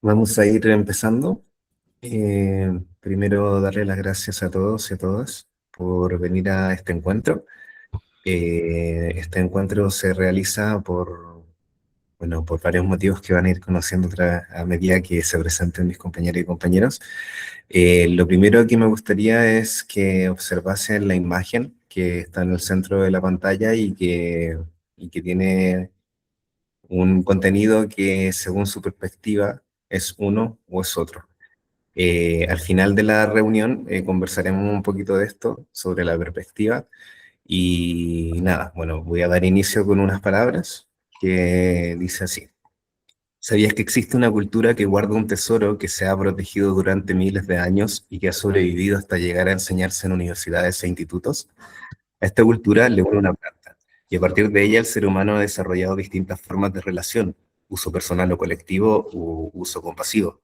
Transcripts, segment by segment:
Vamos a ir empezando. Primero, darle las gracias a todos y a todas por venir a este encuentro. Este encuentro se realiza por varios motivos que van a ir conociendo a medida que se presenten mis compañeros y compañeros. Lo primero que me gustaría es que observasen la imagen que está en el centro de la pantalla y que tiene un contenido que, según su perspectiva, es uno o es otro. Al final de la reunión conversaremos un poquito de esto, sobre la perspectiva. Y nada, bueno, voy a dar inicio con unas palabras que dice así. ¿Sabías que existe una cultura que guarda un tesoro que se ha protegido durante miles de años y que ha sobrevivido hasta llegar a enseñarse en universidades e institutos? A esta cultura le une una planta, y a partir de ella el ser humano ha desarrollado distintas formas de relación, uso personal o colectivo u uso compasivo.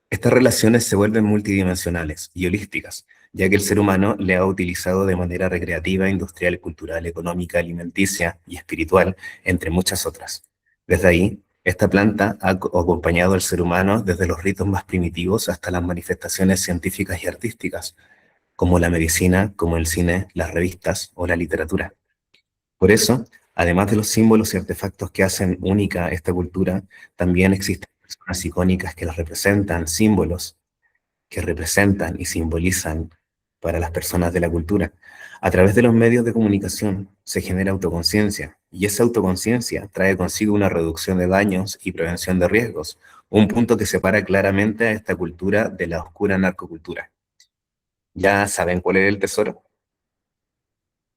Estas relaciones se vuelven multidimensionales y holísticas, ya que el ser humano le ha utilizado de manera recreativa, industrial, cultural, económica, alimenticia y espiritual, entre muchas otras. Desde ahí, esta planta ha acompañado al ser humano desde los ritos más primitivos hasta las manifestaciones científicas y artísticas, como la medicina, como el cine, las revistas o la literatura. Por eso, además de los símbolos y artefactos que hacen única esta cultura, también existen personas icónicas que las representan, símbolos que representan y simbolizan para las personas de la cultura. A través de los medios de comunicación se genera autoconciencia, y esa autoconciencia trae consigo una reducción de daños y prevención de riesgos, un punto que separa claramente a esta cultura de la oscura narcocultura. ¿Ya saben cuál es el tesoro?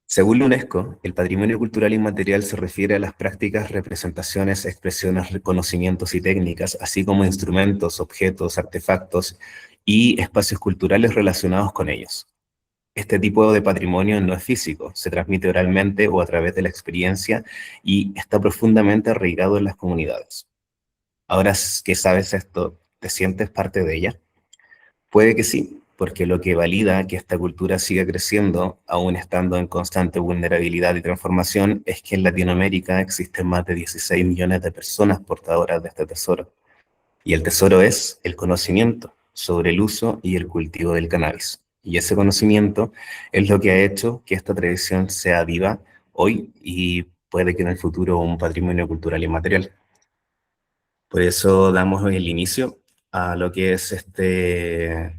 Según la UNESCO, el patrimonio cultural inmaterial se refiere a las prácticas, representaciones, expresiones, reconocimientos y técnicas, así como instrumentos, objetos, artefactos y espacios culturales relacionados con ellos. Este tipo de patrimonio no es físico, se transmite oralmente o a través de la experiencia y está profundamente arraigado en las comunidades. Ahora que sabes esto, ¿te sientes parte de ella? Puede que sí, porque lo que valida que esta cultura siga creciendo, aún estando en constante vulnerabilidad y transformación, es que en Latinoamérica existen más de 16 millones de personas portadoras de este tesoro. Y el tesoro es el conocimiento sobre el uso y el cultivo del cannabis. Y ese conocimiento es lo que ha hecho que esta tradición sea viva hoy y puede que en el futuro un patrimonio cultural inmaterial. Por eso damos el inicio a lo que es este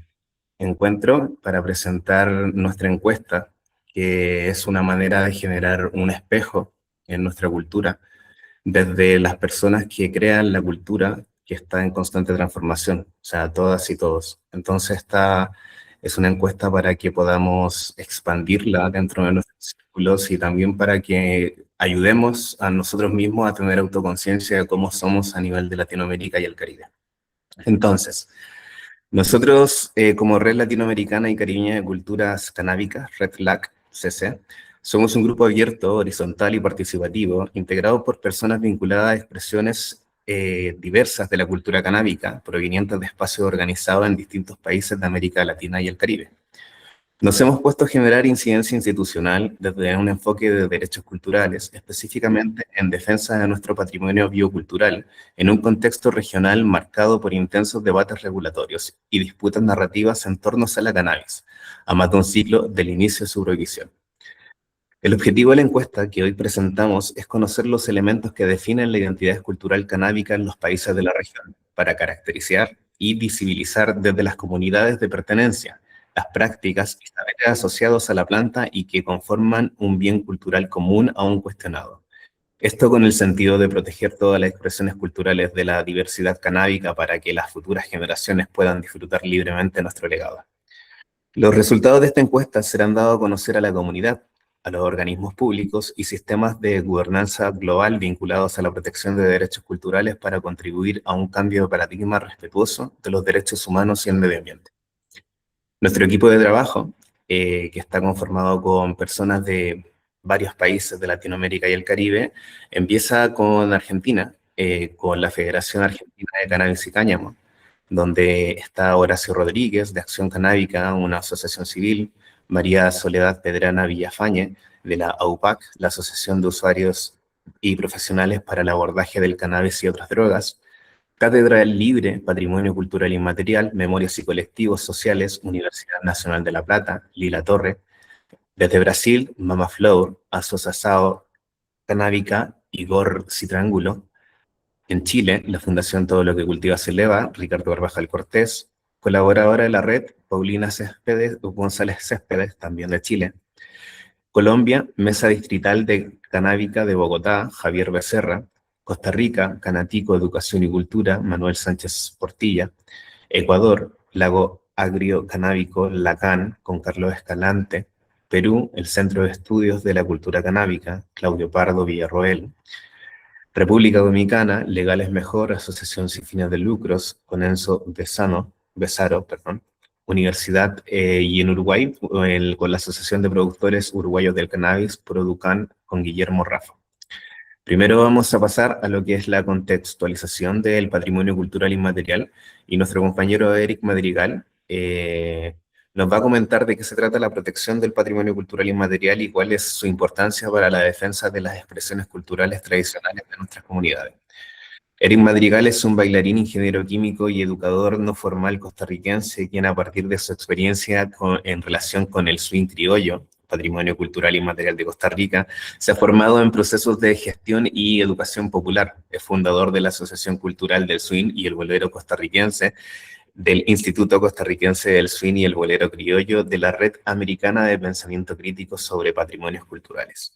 encuentro para presentar nuestra encuesta, que es una manera de generar un espejo en nuestra cultura, desde las personas que crean la cultura que está en constante transformación, o sea, todas y todos. Entonces, esta es una encuesta para que podamos expandirla dentro de nuestros círculos y también para que ayudemos a nosotros mismos a tener autoconciencia de cómo somos a nivel de Latinoamérica y el Caribe. Entonces, nosotros, como Red Latinoamericana y Caribeña de Culturas Canábicas, Red LAC CC, somos un grupo abierto, horizontal y participativo, integrado por personas vinculadas a expresiones diversas de la cultura canábica, provenientes de espacios organizados en distintos países de América Latina y el Caribe. Nos hemos puesto a generar incidencia institucional desde un enfoque de derechos culturales, específicamente en defensa de nuestro patrimonio biocultural, en un contexto regional marcado por intensos debates regulatorios y disputas narrativas en torno a la cannabis, a más de un siglo del inicio de su prohibición. El objetivo de la encuesta que hoy presentamos es conocer los elementos que definen la identidad cultural canábica en los países de la región, para caracterizar y visibilizar desde las comunidades de pertenencia las prácticas y saberes asociados a la planta y que conforman un bien cultural común aún cuestionado. Esto con el sentido de proteger todas las expresiones culturales de la diversidad canábica para que las futuras generaciones puedan disfrutar libremente nuestro legado. Los resultados de esta encuesta serán dados a conocer a la comunidad, a los organismos públicos y sistemas de gobernanza global vinculados a la protección de derechos culturales para contribuir a un cambio de paradigma respetuoso de los derechos humanos y el medio ambiente. Nuestro equipo de trabajo, que está conformado con personas de varios países de Latinoamérica y el Caribe, empieza con Argentina, con la Federación Argentina de Cannabis y Cáñamo, donde está Horacio Rodríguez, de Acción Canábica, una asociación civil, María Soledad Pedrana Villafañe, de la AUPAC, la Asociación de Usuarios y Profesionales para el Abordaje del Cannabis y otras Drogas, Cátedra Libre, Patrimonio Cultural Inmaterial, Memorias y Colectivos Sociales, Universidad Nacional de La Plata, Lila Torre. Desde Brasil, Mama Flour, Asociação Canábica, Igor Citrángulo. En Chile, la Fundación Todo lo que Cultiva se eleva, Ricardo Carvajal Cortés. Colaboradora de la red, Paulina Céspedes, González Céspedes, también de Chile. Colombia, Mesa Distrital de Canábica de Bogotá, Javier Becerra. Costa Rica, Canatico Educación y Cultura, Manuel Sánchez Portilla. Ecuador, Lago Agrio Canábico, Lacan, con Carlos Escalante. Perú, el Centro de Estudios de la Cultura Canábica, Claudio Pardo Villarroel. República Dominicana, Legales Mejor, Asociación Sin Fines de Lucros, con Enzo Besaro. Universidad, y en Uruguay, con la Asociación de Productores Uruguayos del Cannabis, Producan, con Guillermo Rafa. Primero vamos a pasar a lo que es la contextualización del patrimonio cultural inmaterial, y nuestro compañero Eric Madrigal nos va a comentar de qué se trata la protección del patrimonio cultural inmaterial y cuál es su importancia para la defensa de las expresiones culturales tradicionales de nuestras comunidades. Eric Madrigal es un bailarín, ingeniero químico y educador no formal costarricense, quien a partir de su experiencia en relación con el swing criollo, patrimonio cultural inmaterial de Costa Rica, se ha formado en procesos de gestión y educación popular. Es fundador de la Asociación Cultural del Swing y el Bolero Costarricense, del Instituto Costarricense del Swing y el Bolero Criollo, de la Red Americana de Pensamiento Crítico sobre Patrimonios Culturales.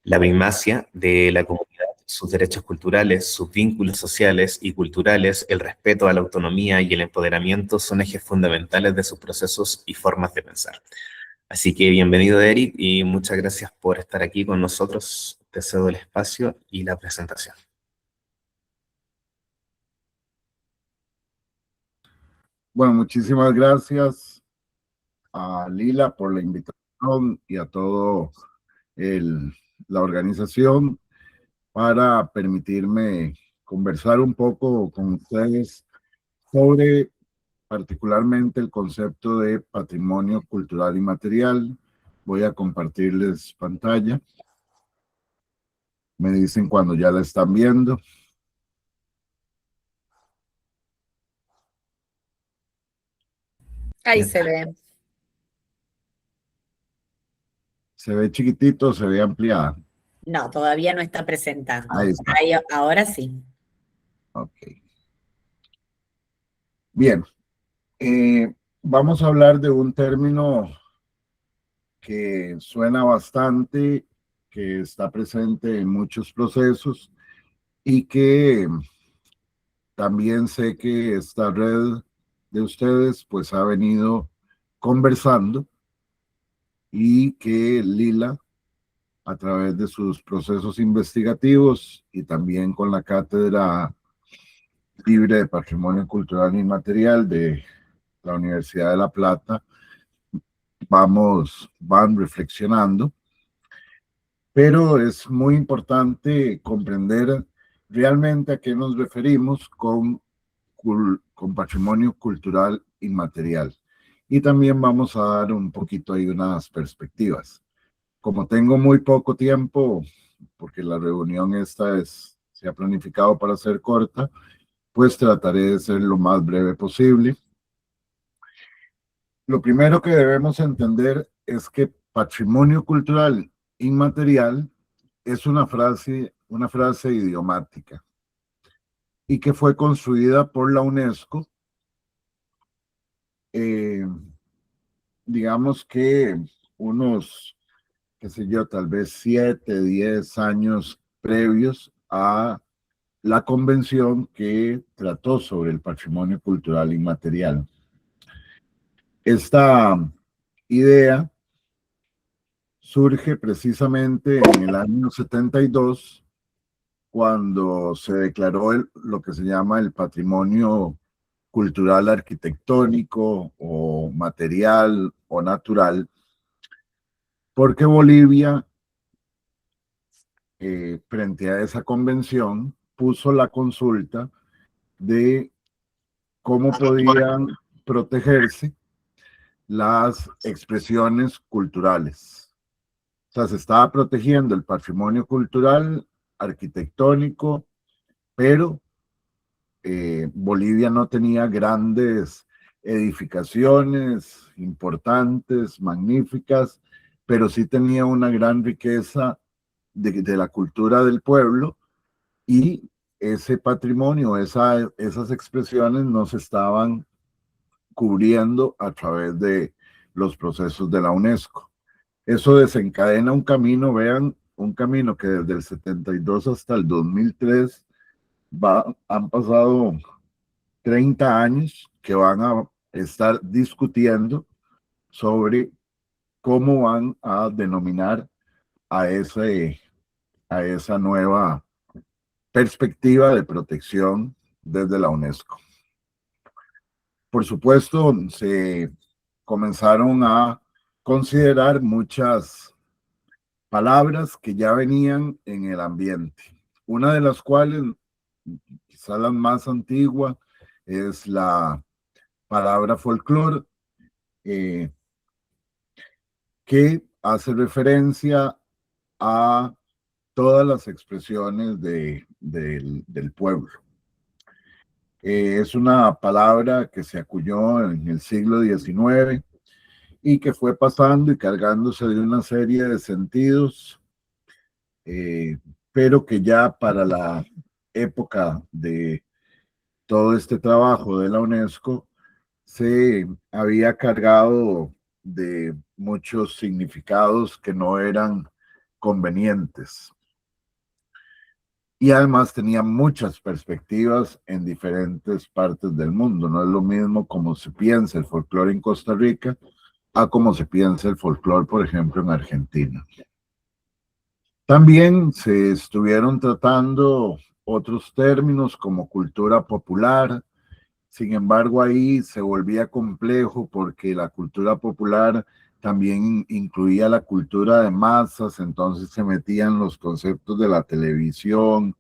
La primacia de la comunidad, sus derechos culturales, sus vínculos sociales y culturales, el respeto a la autonomía y el empoderamiento son ejes fundamentales de sus procesos y formas de pensar. Así que bienvenido, Eric, y muchas gracias por estar aquí con nosotros. Te cedo el espacio y la presentación. Bueno, muchísimas gracias a Lila por la invitación y a todo la organización para permitirme conversar un poco con ustedes sobre particularmente el concepto de patrimonio cultural inmaterial. Voy a compartirles pantalla. Me dicen cuando ya la están viendo. Ahí se ve. ¿Se ve chiquitito o se ve ampliada? No, todavía no está presentando. Ahí está. Ahora sí. Ok. Bien. Vamos a hablar de un término que suena bastante, que está presente en muchos procesos y que también sé que esta red de ustedes pues ha venido conversando y que Lila, a través de sus procesos investigativos y también con la Cátedra Libre de Patrimonio Cultural Inmaterial de la Universidad de La Plata, van reflexionando, pero es muy importante comprender realmente a qué nos referimos con patrimonio cultural inmaterial. Y también vamos a dar un poquito ahí unas perspectivas. Como tengo muy poco tiempo, porque la reunión se ha planificado para ser corta, pues trataré de ser lo más breve posible. Lo primero que debemos entender es que patrimonio cultural inmaterial es una frase idiomática y que fue construida por la UNESCO, digamos que unos, qué sé yo, tal vez 7, 10 años previos a la convención que trató sobre el patrimonio cultural inmaterial. Esta idea surge precisamente en el año 72, cuando se declaró lo que se llama el patrimonio cultural arquitectónico o material o natural, porque Bolivia, frente a esa convención, puso la consulta de cómo podían protegerse las expresiones culturales. O sea, se estaba protegiendo el patrimonio cultural, arquitectónico, pero Bolivia no tenía grandes edificaciones importantes, magníficas, pero sí tenía una gran riqueza de la cultura del pueblo, y ese patrimonio, esas expresiones no se estaban cubriendo a través de los procesos de la UNESCO. Eso desencadena un camino, vean, un camino que desde el 72 hasta el 2003 han pasado 30 años que van a estar discutiendo sobre cómo van a denominar a esa nueva perspectiva de protección desde la UNESCO. Por supuesto, se comenzaron a considerar muchas palabras que ya venían en el ambiente, una de las cuales, quizá la más antigua, es la palabra folclore, que hace referencia a todas las expresiones del pueblo. Es una palabra que se acuñó en el siglo XIX y que fue pasando y cargándose de una serie de sentidos, pero que ya para la época de todo este trabajo de la UNESCO se había cargado de muchos significados que no eran convenientes. Y además tenía muchas perspectivas en diferentes partes del mundo. No es lo mismo como se piensa el folclore en Costa Rica a como se piensa el folclore, por ejemplo, en Argentina. También se estuvieron tratando otros términos como cultura popular. Sin embargo, ahí se volvía complejo porque la cultura popular también incluía la cultura de masas, entonces se metían los conceptos de la televisión,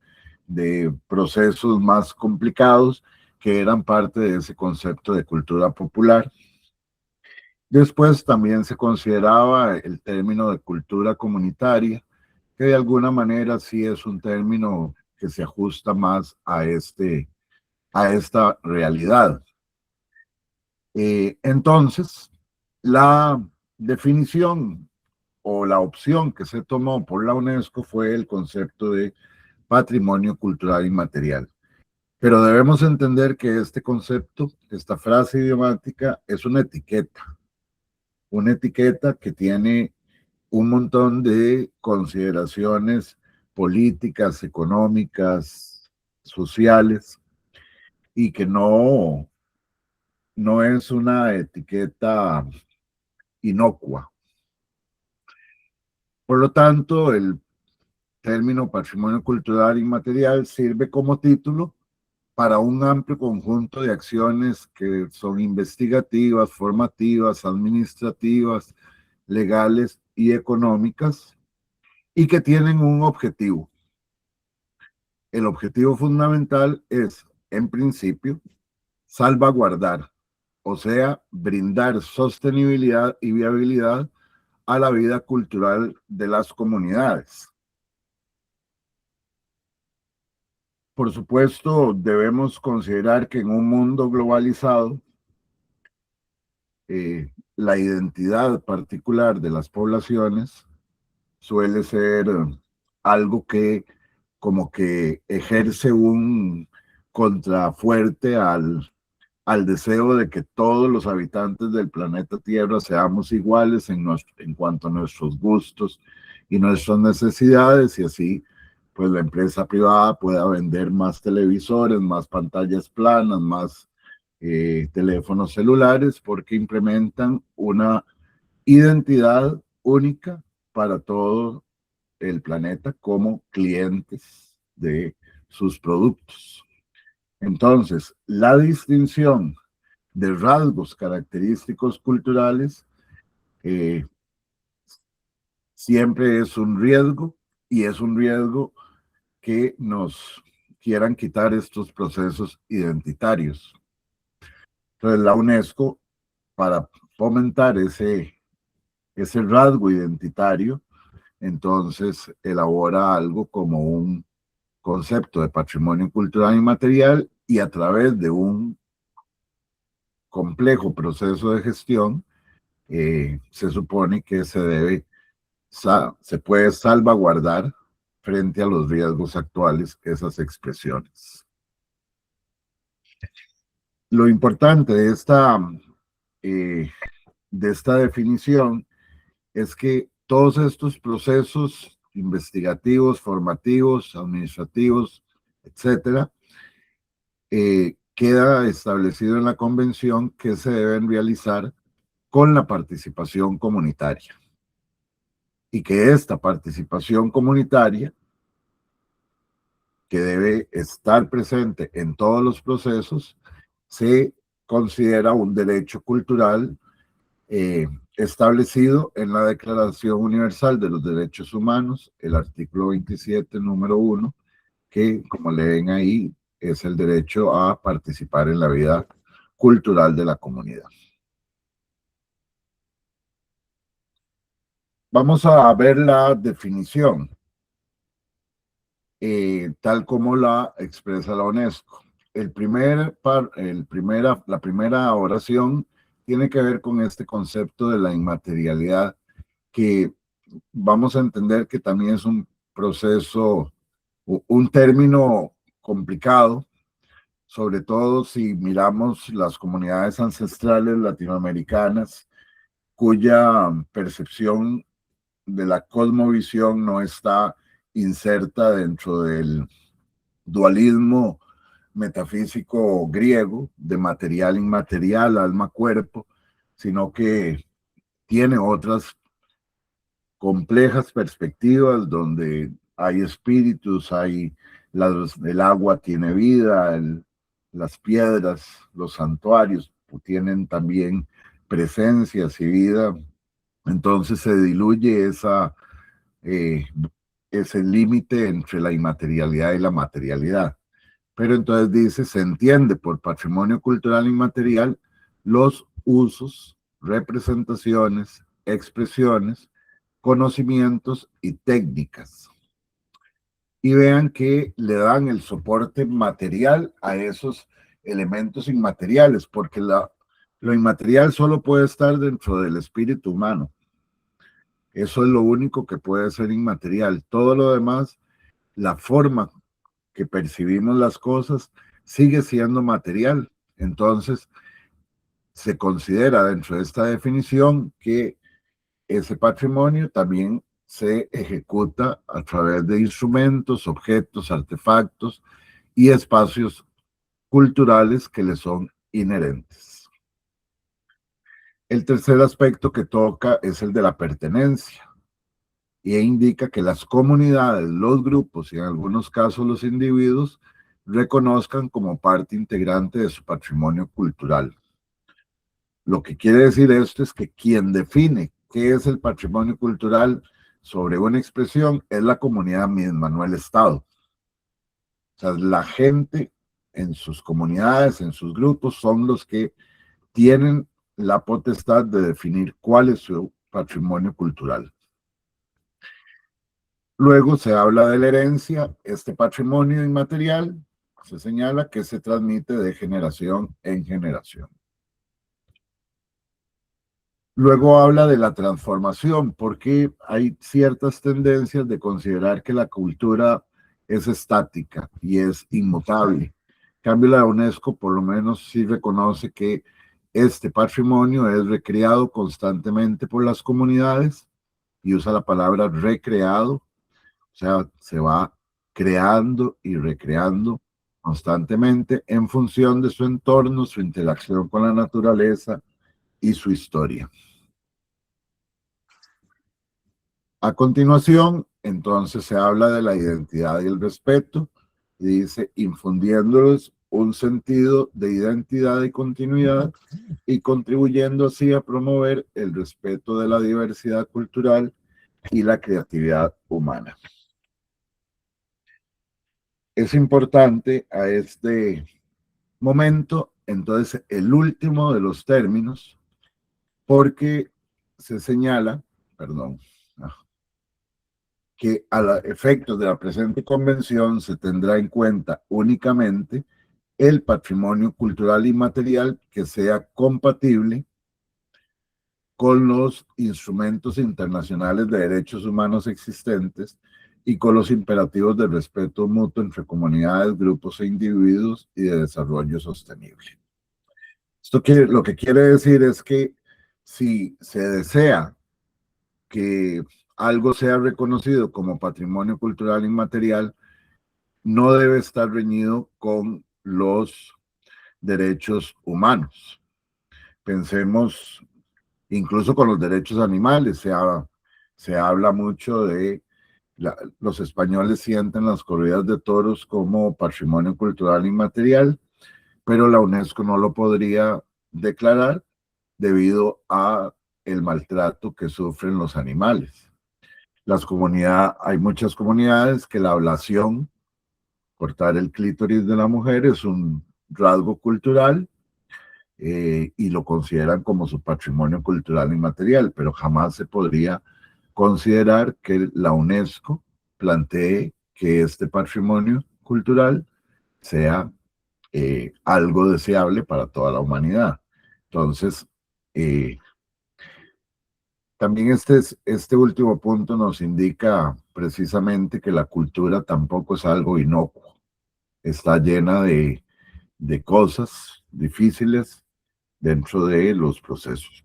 de procesos más complicados que eran parte de ese concepto de cultura popular. Después también se consideraba el término de cultura comunitaria, que de alguna manera sí es un término que se ajusta más a esta realidad. Entonces, la definición o la opción que se tomó por la UNESCO fue el concepto de patrimonio cultural inmaterial. Pero debemos entender que este concepto, esta frase idiomática, es una etiqueta que tiene un montón de consideraciones políticas, económicas, sociales, y que no es una etiqueta inocua. Por lo tanto, el término patrimonio cultural inmaterial sirve como título para un amplio conjunto de acciones que son investigativas, formativas, administrativas, legales y económicas, y que tienen un objetivo. El objetivo fundamental es, en principio, salvaguardar, o sea, brindar sostenibilidad y viabilidad a la vida cultural de las comunidades. Por supuesto, debemos considerar que en un mundo globalizado, la identidad particular de las poblaciones suele ser algo que como que ejerce un contrafuerte al deseo de que todos los habitantes del planeta Tierra seamos iguales en cuanto a nuestros gustos y nuestras necesidades, y así pues la empresa privada pueda vender más televisores, más pantallas planas, más teléfonos celulares, porque implementan una identidad única para todo el planeta como clientes de sus productos. Entonces, la distinción de rasgos característicos culturales siempre es un riesgo, y es un riesgo que nos quieran quitar estos procesos identitarios. Entonces, la UNESCO, para fomentar ese rasgo identitario, entonces elabora algo como un concepto de patrimonio cultural inmaterial y a través de un complejo proceso de gestión, se supone que se puede salvaguardar frente a los riesgos actuales esas expresiones. Lo importante de esta definición es que todos estos procesos investigativos, formativos, administrativos, etcétera, queda establecido en la convención que se deben realizar con la participación comunitaria y que esta participación comunitaria, que debe estar presente en todos los procesos, se considera un derecho cultural establecido en la Declaración Universal de los Derechos Humanos, el artículo 27, número 1, que, como leen ahí, es el derecho a participar en la vida cultural de la comunidad. Vamos a ver la definición, tal como la expresa la UNESCO. La primera oración tiene que ver con este concepto de la inmaterialidad, que vamos a entender que también es un proceso, un término complicado, sobre todo si miramos las comunidades ancestrales latinoamericanas, cuya percepción de la cosmovisión no está inserta dentro del dualismo metafísico griego de material inmaterial, alma, cuerpo, sino que tiene otras complejas perspectivas donde hay espíritus, el agua tiene vida, las piedras, los santuarios tienen también presencias y vida. Entonces se diluye ese límite entre la inmaterialidad y la materialidad. Pero entonces dice, se entiende por patrimonio cultural inmaterial los usos, representaciones, expresiones, conocimientos y técnicas. Y vean que le dan el soporte material a esos elementos inmateriales, porque lo inmaterial solo puede estar dentro del espíritu humano. Eso es lo único que puede ser inmaterial. Todo lo demás, la forma que percibimos las cosas, sigue siendo material. Entonces, se considera dentro de esta definición que ese patrimonio también se ejecuta a través de instrumentos, objetos, artefactos y espacios culturales que le son inherentes. El tercer aspecto que toca es el de la pertenencia y indica que las comunidades, los grupos y en algunos casos los individuos reconozcan como parte integrante de su patrimonio cultural. Lo que quiere decir esto es que quien define qué es el patrimonio cultural sobre una expresión es la comunidad misma, no el Estado. O sea, la gente en sus comunidades, en sus grupos, son los que tienen la potestad de definir cuál es su patrimonio cultural. Luego se habla de la herencia. Este patrimonio inmaterial se señala que se transmite de generación en generación. Luego habla de la transformación, porque hay ciertas tendencias de considerar que la cultura es estática y es inmutable. En cambio, la UNESCO por lo menos sí reconoce que este patrimonio es recreado constantemente por las comunidades y usa la palabra recreado, o sea, se va creando y recreando constantemente en función de su entorno, su interacción con la naturaleza y su historia. A continuación, entonces se habla de la identidad y el respeto, y dice, infundiéndoles un sentido de identidad y continuidad y contribuyendo así a promover el respeto de la diversidad cultural y la creatividad humana. Es importante a este momento, entonces, el último de los términos, porque se señala, que a los efectos de la presente convención se tendrá en cuenta únicamente el patrimonio cultural inmaterial que sea compatible con los instrumentos internacionales de derechos humanos existentes y con los imperativos de respeto mutuo entre comunidades, grupos e individuos y de desarrollo sostenible. Lo que quiere decir es que si se desea que algo sea reconocido como patrimonio cultural inmaterial, no debe estar reñido con los derechos humanos. Pensemos incluso con los derechos animales. Se habla mucho de los españoles sienten las corridas de toros como patrimonio cultural inmaterial, pero la UNESCO no lo podría declarar debido a el maltrato que sufren los animales. Hay muchas comunidades que la ablación, cortar el clítoris de la mujer, es un rasgo cultural y lo consideran como su patrimonio cultural inmaterial, pero jamás se podría considerar que la UNESCO plantee que este patrimonio cultural sea algo deseable para toda la humanidad. Entonces, también este último punto nos indica precisamente que la cultura tampoco es algo inocuo, está llena de cosas difíciles dentro de los procesos.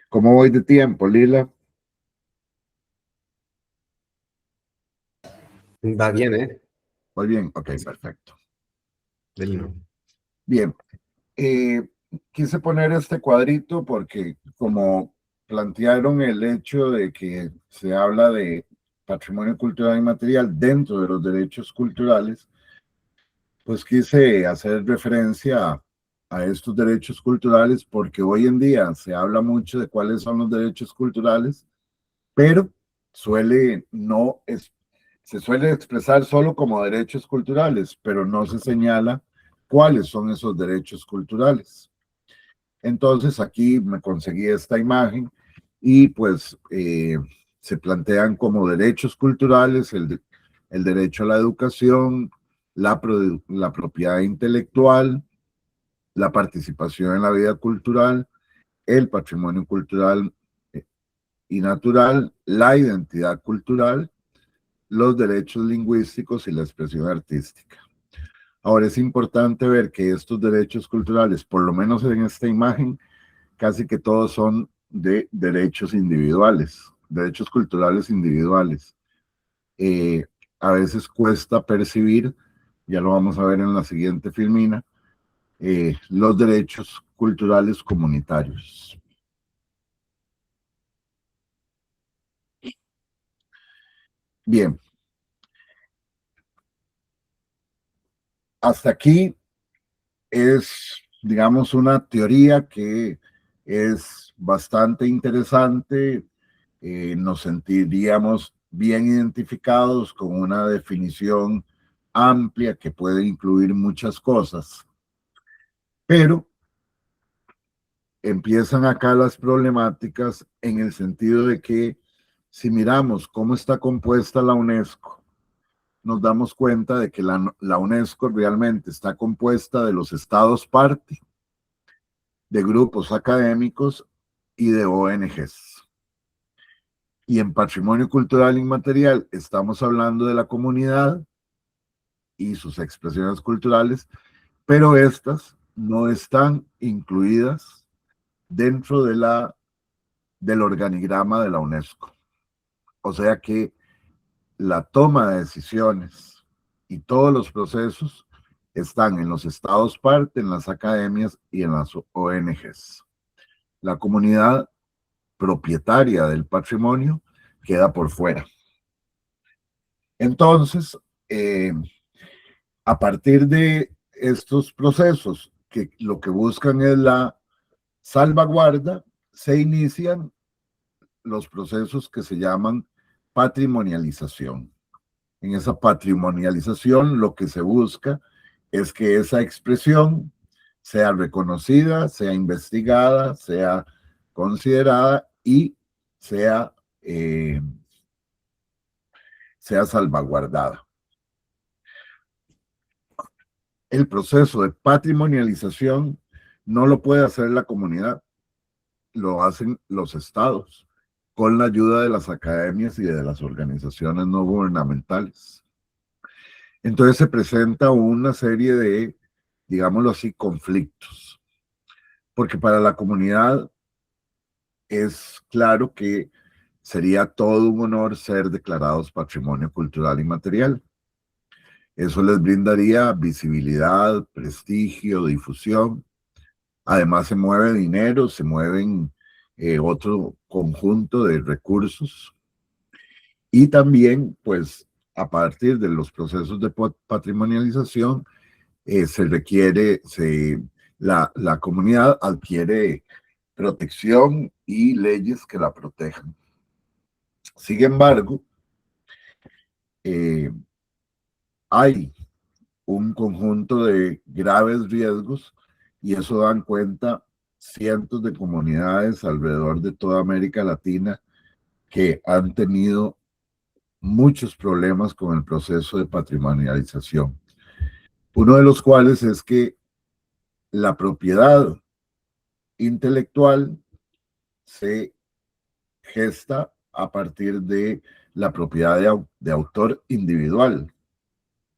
¿Cómo voy de tiempo, Lila? Va bien, ¿eh? Muy bien, ok, perfecto. Del Bien, quise poner este cuadrito porque como plantearon el hecho de que se habla de patrimonio cultural inmaterial dentro de los derechos culturales, pues quise hacer referencia a estos derechos culturales porque hoy en día se habla mucho de cuáles son los derechos culturales, pero se suele expresar solo como derechos culturales, pero no se señala cuáles son esos derechos culturales. Entonces aquí me conseguí esta imagen y pues se plantean como derechos culturales el derecho a la educación, la propiedad intelectual, la participación en la vida cultural, el patrimonio cultural y natural, la identidad cultural, los derechos lingüísticos y la expresión artística. Ahora es importante ver que estos derechos culturales, por lo menos en esta imagen, casi que todos son de derechos individuales, derechos culturales individuales. A veces cuesta percibir, ya lo vamos a ver en la siguiente filmina, los derechos culturales comunitarios. Bien, hasta aquí es, digamos, una teoría que es bastante interesante. Nos sentiríamos bien identificados con una definición amplia que puede incluir muchas cosas, pero empiezan acá las problemáticas en el sentido de que si miramos cómo está compuesta la UNESCO, nos damos cuenta de que la UNESCO realmente está compuesta de los estados parte, de grupos académicos y de ONGs. Y en patrimonio cultural inmaterial estamos hablando de la comunidad y sus expresiones culturales, pero estas no están incluidas dentro del organigrama de la UNESCO. O sea que la toma de decisiones y todos los procesos están en los estados parte, en las academias y en las ONGs. La comunidad propietaria del patrimonio queda por fuera. Entonces, a partir de estos procesos que lo que buscan es la salvaguarda, se inician los procesos que se llaman patrimonialización. En esa patrimonialización lo que se busca es que esa expresión sea reconocida, sea investigada, sea considerada y se sea salvaguardada. El proceso de patrimonialización no lo puede hacer la comunidad, lo hacen los estados, con la ayuda de las academias y de las organizaciones no gubernamentales. Entonces se presenta una serie de, digámoslo así, conflictos, porque para la comunidad es claro que sería todo un honor ser declarados patrimonio cultural inmaterial. Eso les brindaría visibilidad, prestigio, difusión. Además se mueve dinero, se mueven otro conjunto de recursos. Y también, pues, a partir de los procesos de patrimonialización, la comunidad adquiere protección y leyes que la protejan. Sin embargo, hay un conjunto de graves riesgos y eso dan cuenta cientos de comunidades alrededor de toda América Latina que han tenido muchos problemas con el proceso de patrimonialización. Uno de los cuales es que la propiedad intelectual se gesta a partir de la propiedad de autor individual.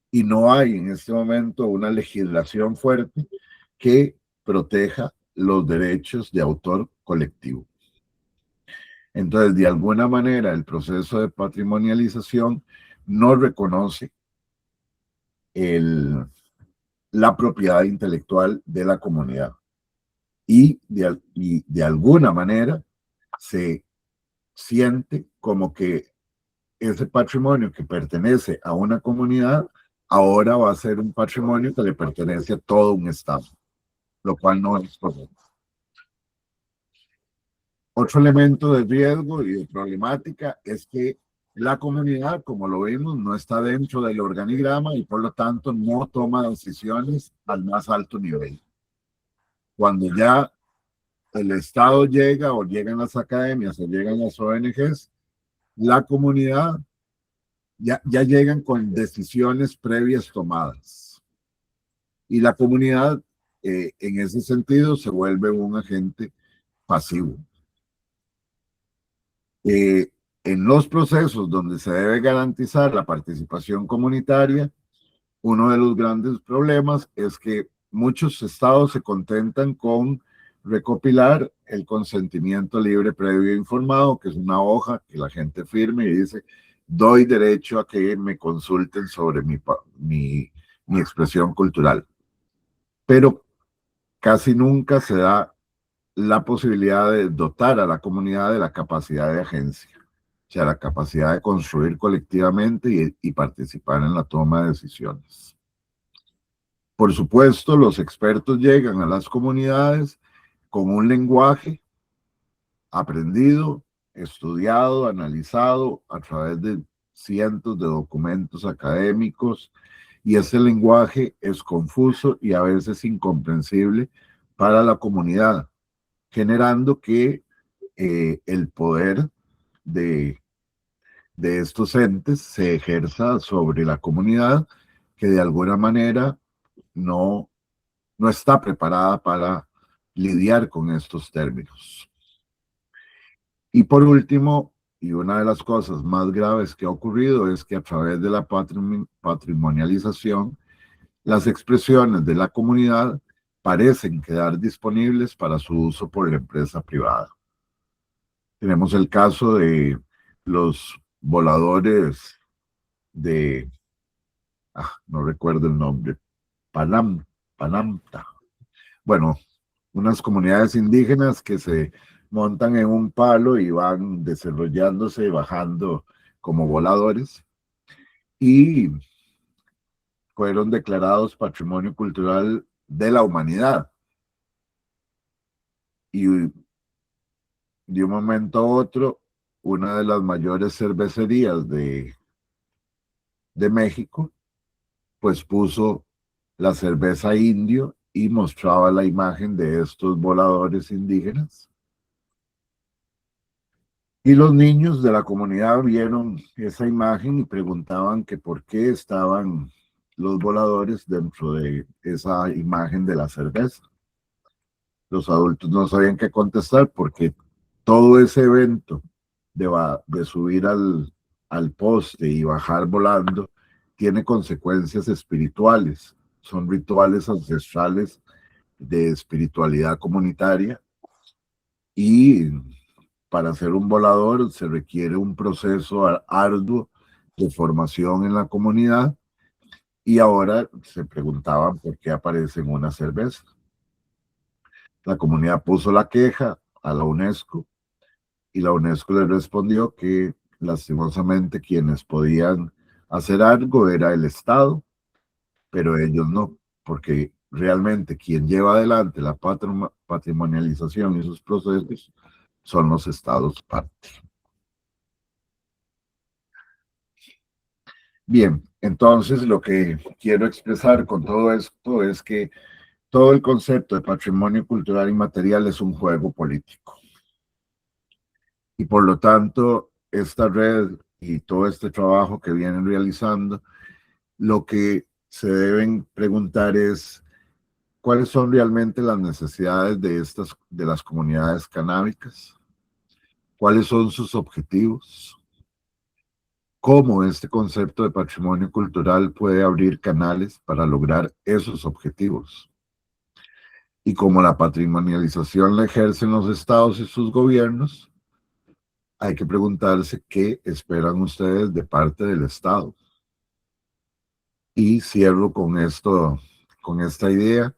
Y no hay en este momento una legislación fuerte que proteja los derechos de autor colectivo. Entonces, de alguna manera, el proceso de patrimonialización no reconoce la propiedad intelectual de la comunidad. Y de alguna manera se siente como que ese patrimonio que pertenece a una comunidad ahora va a ser un patrimonio que le pertenece a todo un estado, lo cual no es correcto. Otro elemento de riesgo y de problemática es que la comunidad, como lo vimos, no está dentro del organigrama y por lo tanto no toma decisiones al más alto nivel. Cuando ya el Estado llega o llegan las academias o llegan las ONGs, la comunidad ya llegan con decisiones previas tomadas. Y la comunidad, en ese sentido, se vuelve un agente pasivo. En los procesos donde se debe garantizar la participación comunitaria, uno de los grandes problemas es que muchos estados se contentan con recopilar el consentimiento libre previo e informado, que es una hoja que la gente firme y dice, doy derecho a que me consulten sobre mi expresión cultural. Pero casi nunca se da la posibilidad de dotar a la comunidad de la capacidad de agencia, o sea, la capacidad de construir colectivamente y participar en la toma de decisiones. Por supuesto, los expertos llegan a las comunidades con un lenguaje aprendido, estudiado, analizado a través de cientos de documentos académicos, y ese lenguaje es confuso y a veces incomprensible para la comunidad, generando que el poder de estos entes se ejerza sobre la comunidad que de alguna manera no está preparada para lidiar con estos términos. Y por último, y una de las cosas más graves que ha ocurrido es que a través de la patrimonialización, las expresiones de la comunidad parecen quedar disponibles para su uso por la empresa privada. Tenemos el caso de los voladores de, no recuerdo el nombre, Panamta. Bueno, unas comunidades indígenas que se montan en un palo y van desarrollándose y bajando como voladores y fueron declarados Patrimonio Cultural de la Humanidad. Y de un momento a otro, una de las mayores cervecerías de México, pues puso la cerveza indio y mostraba la imagen de estos voladores indígenas. Y los niños de la comunidad vieron esa imagen y preguntaban que por qué estaban los voladores dentro de esa imagen de la cerveza. Los adultos no sabían qué contestar porque todo ese evento de subir al poste y bajar volando tiene consecuencias espirituales. Son rituales ancestrales de espiritualidad comunitaria y para ser un volador se requiere un proceso arduo de formación en la comunidad y ahora se preguntaban por qué aparece en una cerveza. La comunidad puso la queja a la UNESCO y la UNESCO le respondió que lastimosamente quienes podían hacer algo era el Estado, pero ellos no, porque realmente quien lleva adelante la patrimonialización y sus procesos son los estados parte. Bien, entonces lo que quiero expresar con todo esto es que todo el concepto de patrimonio cultural inmaterial es un juego político. Y por lo tanto, esta red y todo este trabajo que vienen realizando, lo que se deben preguntar es cuáles son realmente las necesidades de las comunidades canábicas, cuáles son sus objetivos, cómo este concepto de patrimonio cultural puede abrir canales para lograr esos objetivos. Y como la patrimonialización la ejercen los estados y sus gobiernos, hay que preguntarse qué esperan ustedes de parte del Estado. Y cierro con esto, con esta idea.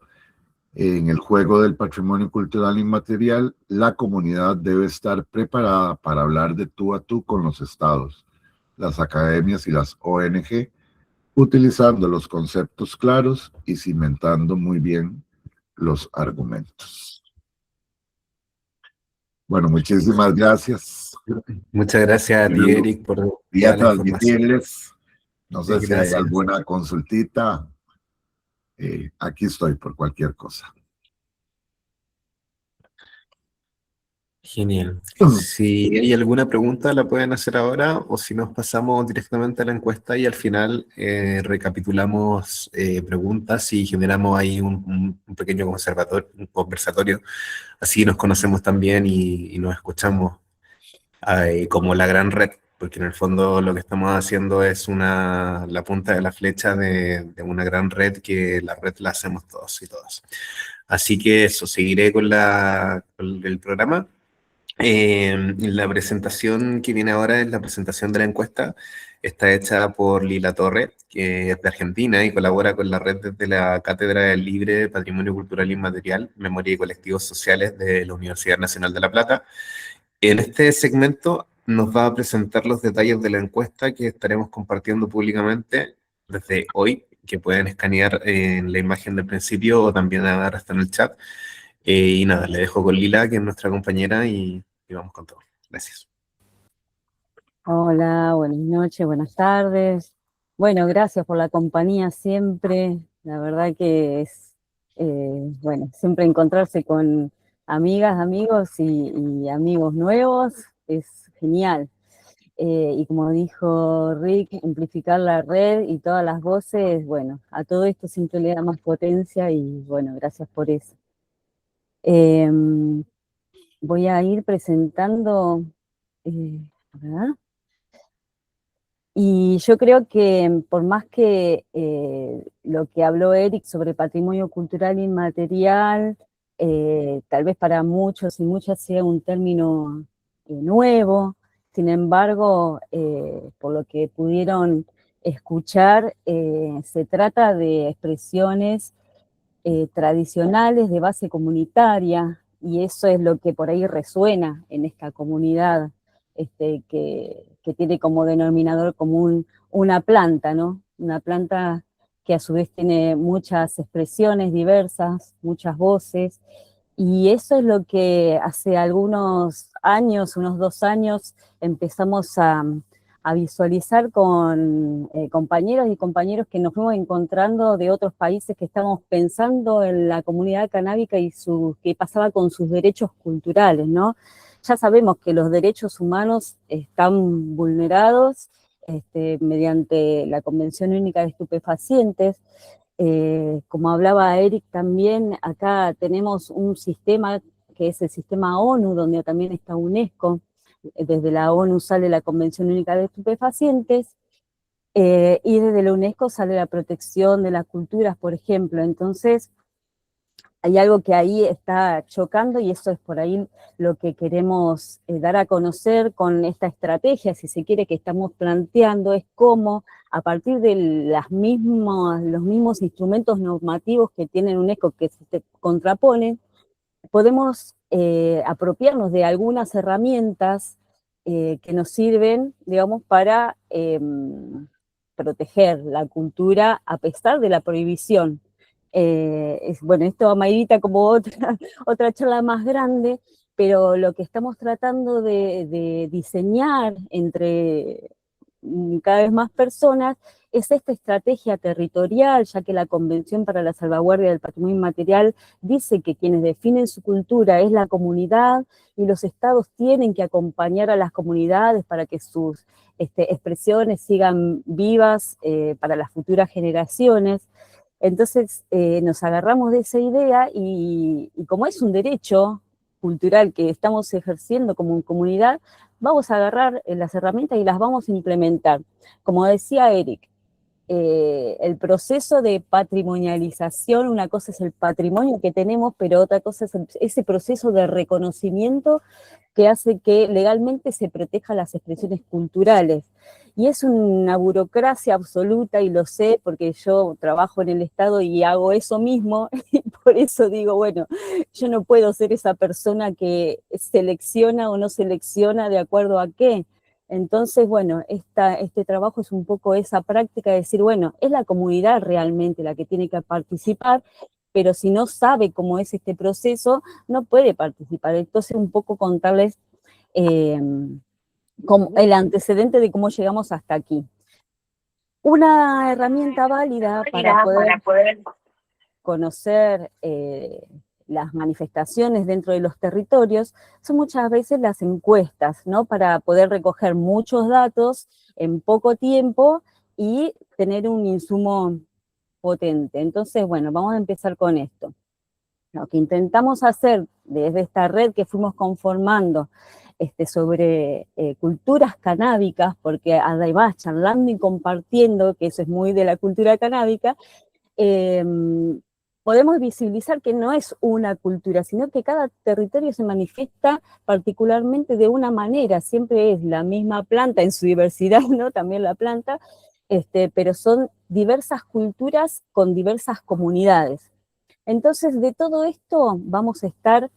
En el juego del patrimonio cultural inmaterial, la comunidad debe estar preparada para hablar de tú a tú con los estados, las academias y las ONG, utilizando los conceptos claros y cimentando muy bien los argumentos. Bueno, muchísimas gracias. Muchas gracias a ti, Bueno, Eric, por voy a toda la información. transmitirles, no sé si hay Gracias. alguna consultita, aquí estoy por cualquier cosa. Genial. Si hay alguna pregunta, la pueden hacer ahora o si nos pasamos directamente a la encuesta y al final recapitulamos preguntas y generamos ahí un pequeño un conversatorio. Así nos conocemos también y nos escuchamos como la gran red, porque en el fondo lo que estamos haciendo es la punta de la flecha de una gran red que la red la hacemos todos y todas. Así que eso, seguiré con el programa. La presentación que viene ahora es la presentación de la encuesta. Está hecha por Lila Torre, que es de Argentina y colabora con la red desde la Cátedra del Libre Patrimonio Cultural Inmaterial, Memoria y Colectivos Sociales de la Universidad Nacional de La Plata. En este segmento nos va a presentar los detalles de la encuesta que estaremos compartiendo públicamente desde hoy, que pueden escanear en la imagen del principio o también ahora está en el chat. Y nada, le dejo con Lila, que es nuestra compañera, y vamos con todo. Gracias. Hola, buenas noches, buenas tardes. Bueno, gracias por la compañía siempre. La verdad que es, bueno, siempre encontrarse con amigas, amigos y amigos nuevos es genial. Y como dijo Rick, amplificar la red y todas las voces, bueno, a todo esto siempre le da más potencia y bueno, gracias por eso. Voy a ir presentando, ¿verdad? Y yo creo que por más que lo que habló Eric sobre patrimonio cultural inmaterial, tal vez para muchos y muchas sea un término nuevo, sin embargo, por lo que pudieron escuchar, se trata de expresiones tradicionales de base comunitaria, y eso es lo que por ahí resuena en esta comunidad, que tiene como denominador común una planta, ¿no? Una planta que a su vez tiene muchas expresiones diversas, muchas voces, y eso es lo que hace algunos años, unos 2 años, empezamos a visualizar con compañeras y compañeros que nos fuimos encontrando de otros países que estamos pensando en la comunidad canábica y qué pasaba con sus derechos culturales, ¿no? ya sabemos que los derechos humanos están vulnerados mediante la Convención Única de Estupefacientes. Como hablaba Eric también, acá tenemos un sistema que es el sistema ONU, donde también está UNESCO. Desde la ONU sale la Convención Única de Estupefacientes, y desde la UNESCO sale la protección de las culturas, por ejemplo. Entonces, hay algo que ahí está chocando, y eso es por ahí lo que queremos dar a conocer con esta estrategia, si se quiere, que estamos planteando, es cómo a partir de los mismos instrumentos normativos que tienen UNESCO, que se contraponen, podemos apropiarnos de algunas herramientas que nos sirven, digamos, para proteger la cultura a pesar de la prohibición. Bueno, esto amerita como otra charla más grande, pero lo que estamos tratando de diseñar entre cada vez más personas es esta estrategia territorial, ya que la Convención para la Salvaguardia del Patrimonio Inmaterial dice que quienes definen su cultura es la comunidad, y los estados tienen que acompañar a las comunidades para que sus expresiones sigan vivas para las futuras generaciones. Entonces nos agarramos de esa idea, y como es un derecho cultural que estamos ejerciendo como comunidad, vamos a agarrar las herramientas y las vamos a implementar. Como decía Eric, el proceso de patrimonialización, una cosa es el patrimonio que tenemos, pero otra cosa es ese proceso de reconocimiento que hace que legalmente se protejan las expresiones culturales. Y es una burocracia absoluta, y lo sé porque yo trabajo en el Estado y hago eso mismo, y por eso digo, bueno, yo no puedo ser esa persona que selecciona o no selecciona de acuerdo a qué. Entonces, bueno, este trabajo es un poco esa práctica de decir, bueno, es la comunidad realmente la que tiene que participar, pero si no sabe cómo es este proceso, no puede participar. Entonces, un poco contarles como el antecedente de cómo llegamos hasta aquí. Una herramienta válida para poder conocer las manifestaciones dentro de los territorios son muchas veces las encuestas, ¿no? Para poder recoger muchos datos en poco tiempo y tener un insumo potente. Entonces, bueno, vamos a empezar con esto. Lo que intentamos hacer desde esta red que fuimos conformando sobre culturas canábicas, porque además charlando y compartiendo, que eso es muy de la cultura canábica, podemos visibilizar que no es una cultura, sino que cada territorio se manifiesta particularmente de una manera, siempre es la misma planta en su diversidad, ¿no? También la planta, pero son diversas culturas con diversas comunidades. Entonces, de todo esto vamos a estar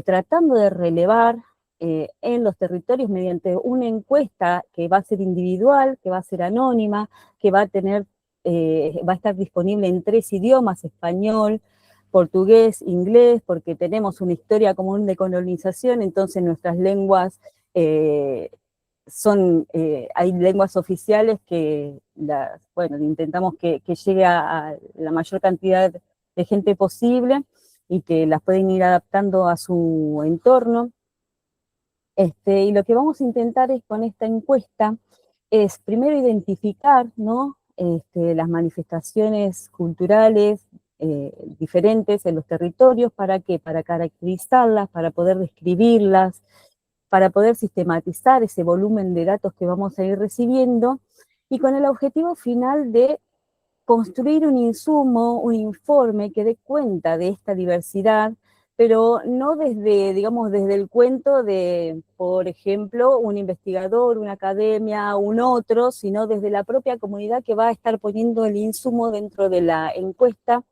tratando de relevar en los territorios mediante una encuesta que va a ser individual, que va a ser anónima, que va a estar disponible en 3 idiomas: español, portugués, inglés, porque tenemos una historia común de colonización, entonces nuestras lenguas hay lenguas oficiales que intentamos que llegue a la mayor cantidad de gente posible y que las pueden ir adaptando a su entorno. Y lo que vamos a intentar es con esta encuesta es primero identificar, ¿no? Las manifestaciones culturales diferentes en los territorios. ¿Para qué? Para caracterizarlas, para poder describirlas, para poder sistematizar ese volumen de datos que vamos a ir recibiendo, y con el objetivo final de construir un insumo, un informe que dé cuenta de esta diversidad, pero no desde, digamos, desde el cuento de, por ejemplo, un investigador, una academia, un otro, sino desde la propia comunidad que va a estar poniendo el insumo dentro de la encuesta.